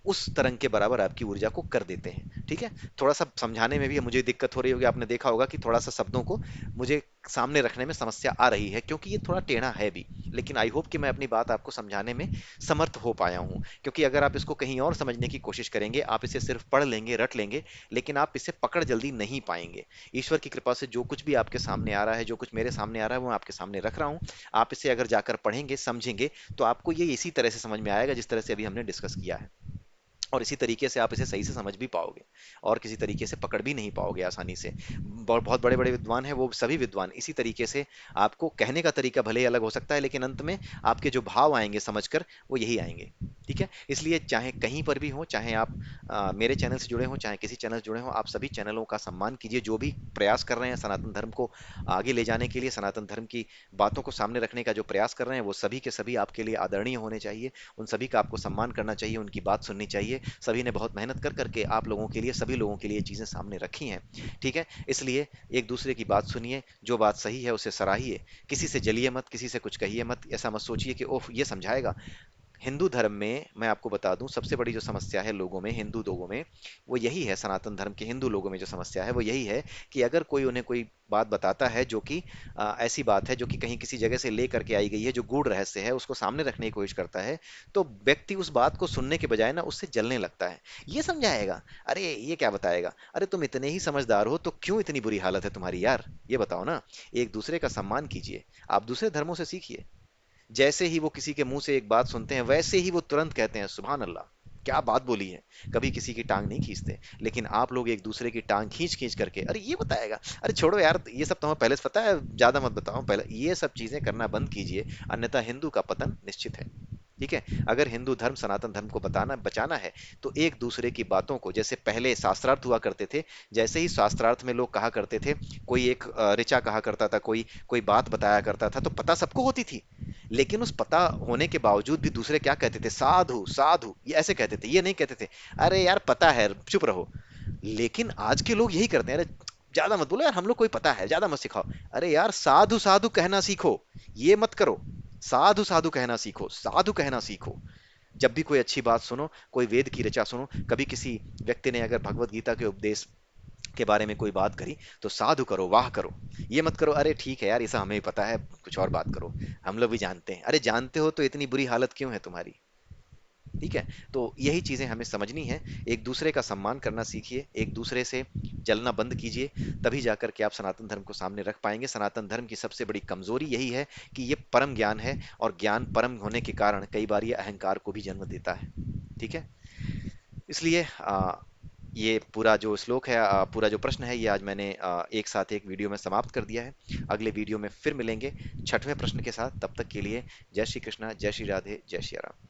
S1: उस तरंग के बराबर आपकी ऊर्जा को कर देते हैं। ठीक है। थोड़ा सा समझाने में भी मुझे दिक्कत हो रही होगी, आपने देखा होगा कि थोड़ा सा शब्दों को मुझे सामने रखने में समस्या आ रही है, क्योंकि ये थोड़ा टेढ़ा है भी। लेकिन आई होप कि मैं अपनी बात आपको समझाने में समर्थ हो पाया हूं, क्योंकि अगर आप इसको कहीं और समझने की कोशिश करेंगे, आप इसे सिर्फ पढ़ लेंगे, रट लेंगे, लेकिन आप इसे पकड़ जल्दी नहीं पाएंगे। ईश्वर की कृपा से जो कुछ भी आपके सामने आ रहा है, जो कुछ मेरे सामने आ रहा है, वो मैं आपके सामने रख रहा हूं। आप इसे अगर जाकर पढ़ेंगे, समझेंगे, तो आपको ये इसी तरह से समझ में आएगा जिस तरह से अभी हमने डिस्कस किया है। और इसी तरीके से आप इसे सही से समझ भी पाओगे, और किसी तरीके से पकड़ भी नहीं पाओगे आसानी से। बहुत बड़े बड़े विद्वान हैं, वो सभी विद्वान इसी तरीके से, आपको कहने का तरीका भले ही अलग हो सकता है, लेकिन अंत में आपके जो भाव आएंगे समझकर, वो यही आएंगे। ठीक है। इसलिए चाहे कहीं पर भी हो, चाहे आप मेरे चैनल से जुड़े हों, चाहे किसी चैनल से जुड़े हों, आप सभी चैनलों का सम्मान कीजिए, जो भी प्रयास कर रहे हैं सनातन धर्म को आगे ले जाने के लिए, सनातन धर्म की बातों को सामने रखने का जो प्रयास कर रहे हैं, वो सभी के सभी आपके लिए आदरणीय होने चाहिए। उन सभी का आपको सम्मान करना चाहिए, उनकी बात सुननी चाहिए। सभी ने बहुत मेहनत कर करके आप लोगों के लिए, सभी लोगों के लिए चीज़ें सामने रखी हैं। ठीक है। इसलिए एक दूसरे की बात सुनिए, जो बात सही है उसे सराहिए, किसी से जलिए मत, किसी से कुछ कहिए मत। ऐसा मत सोचिए कि ओह ये समझाएगा। हिंदू धर्म में मैं आपको बता दूं, सबसे बड़ी जो समस्या है लोगों में, हिंदू लोगों में, वो यही है, सनातन धर्म के हिंदू लोगों में जो समस्या है वो यही है कि अगर कोई उन्हें कोई बात बताता है जो कि ऐसी बात है जो कि कहीं किसी जगह से ले करके आई गई है, जो गूढ़ रहस्य है, उसको सामने रखने की कोशिश करता है, तो व्यक्ति उस बात को सुनने के बजाय ना उससे जलने लगता है। ये समझाएगा, अरे ये क्या बताएगा, अरे तुम इतने ही समझदार हो तो क्यों इतनी बुरी हालत है तुम्हारी यार, ये बताओ ना। एक दूसरे का सम्मान कीजिए, आप दूसरे धर्मों से सीखिए। जैसे ही वो किसी के मुंह से एक बात सुनते हैं, वैसे ही वो तुरंत कहते हैं सुभान अल्लाह, क्या बात बोली है। कभी किसी की टांग नहीं खींचते। लेकिन आप लोग एक दूसरे की टांग खींच खींच करके, अरे ये बताएगा, अरे छोड़ो यार, ये सब तुम्हें पहले से पता है, ज्यादा मत बताओ, पहले ये सब चीजें करना बंद कीजिए, अन्यथा हिंदू का पतन निश्चित है। ठीक है। अगर हिंदू धर्म, सनातन धर्म को बताना बचाना है, तो एक दूसरे की बातों को, जैसे पहले शास्त्रार्थ हुआ करते थे, जैसे ही शास्त्रार्थ में लोग कहा करते थे, कोई एक ऋचा कहा करता था, कोई कोई बात बताया करता था, तो पता सबको होती थी। लेकिन उस पता होने के बावजूद भी दूसरे क्या कहते थे? साधु साधु, ये ऐसे कहते थे, ये नहीं कहते थे अरे यार पता है चुप रहो। लेकिन आज के लोग यही करते हैं, अरे ज्यादा मत बोलो यार, हम लोग कोई पता है, ज्यादा मत सिखाओ। अरे यार साधु साधु कहना सीखो, ये मत करो। साधु साधु कहना सीखो, साधु कहना सीखो। जब भी कोई अच्छी बात सुनो, कोई वेद की ऋचा सुनो, कभी किसी व्यक्ति ने अगर भगवत गीता के उपदेश के बारे में कोई बात करी, तो साधु करो, वाह करो। ये मत करो अरे ठीक है यार, ये सब हमें भी पता है, कुछ और बात करो, हम लोग भी जानते हैं। अरे जानते हो तो इतनी बुरी हालत क्यों है तुम्हारी? ठीक है। तो यही चीजें हमें समझनी है। एक दूसरे का सम्मान करना सीखिए, एक दूसरे से जलना बंद कीजिए, तभी जाकर के आप सनातन धर्म को सामने रख पाएंगे। सनातन धर्म की सबसे बड़ी कमजोरी यही है कि ये परम ज्ञान है, और ज्ञान परम होने के कारण कई बार ये अहंकार को भी जन्म देता है। ठीक है। इसलिए ये पूरा जो श्लोक है, पूरा जो प्रश्न है, ये आज मैंने एक साथ एक वीडियो में समाप्त कर दिया है। अगले वीडियो में फिर मिलेंगे छठवें प्रश्न के साथ। तब तक के लिए जय श्री कृष्णा, जय श्री राधे, जय श्री राम।